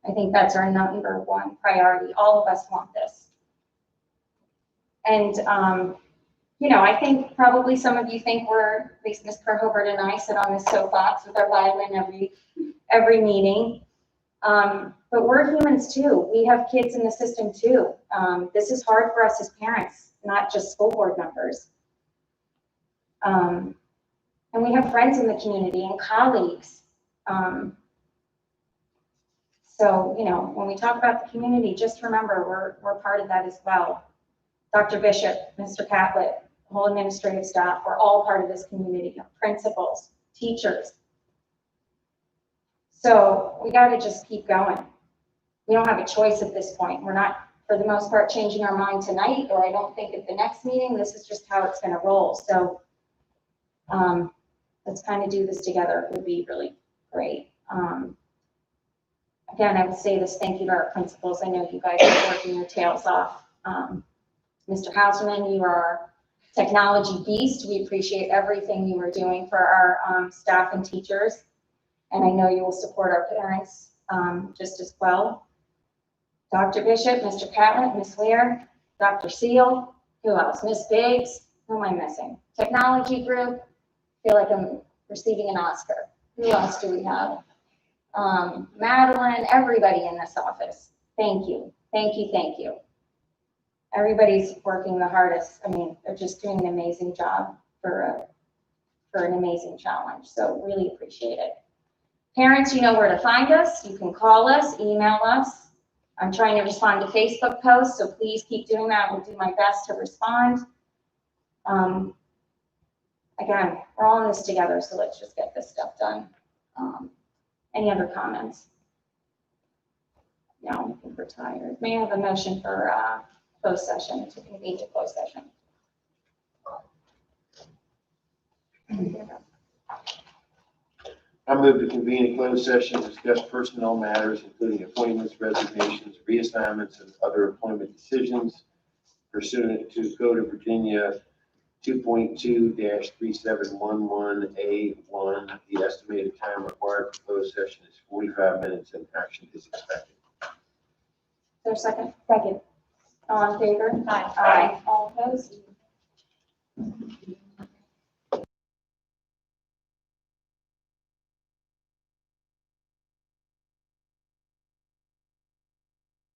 I think that's our number one priority. All of us want this. And, I think probably some of you think at least Ms. Kerr-Hobart and I sit on this soapbox with our violin every meeting. But we're humans too. We have kids in the system too. This is hard for us as parents, not just school board members. And we have friends in the community and colleagues. So, when we talk about the community, just remember we're part of that as well. Dr. Bishop, Mr. Catlett, the whole administrative staff, we're all part of this community, principals, teachers. So we got to just keep going. We don't have a choice at this point. We're not, for the most part, changing our mind tonight, or I don't think at the next meeting. This is just how it's going to roll. So let's kind of do this together. It would be really great. Again, I would say this thank you to our principals. I know you guys are working your tails off. Mr. Hauserman, you are our technology beast. We appreciate everything you are doing for our staff and teachers. And I know you will support our parents just as well. Dr. Bishop, Mr. Catlett, Ms. Weir, Dr. Seal, who else? Ms. Biggs, who am I missing? Technology group, I feel like I'm receiving an Oscar. Who else do we have? Madeline, everybody in this office. Thank you, thank you, thank you. Everybody's working the hardest. I mean, they're just doing an amazing job for an amazing challenge. So really appreciate it. Parents, you know where to find us. You can call us, email us. I'm trying to respond to Facebook posts, so please keep doing that. We'll do my best to respond. again, we're all in this together, so let's just get this stuff done. Any other comments? No, I think we're tired. May I have a motion for closed session, to convene to closed session? I move to convene a closed session to discuss personnel matters, including appointments, resignations, reassignments, and other employment decisions pursuant to Code of Virginia 2.2-3711A1. The estimated time required for closed session is 45 minutes and action is expected. Is there a second? Second. All in favor? Aye. Aye. All opposed?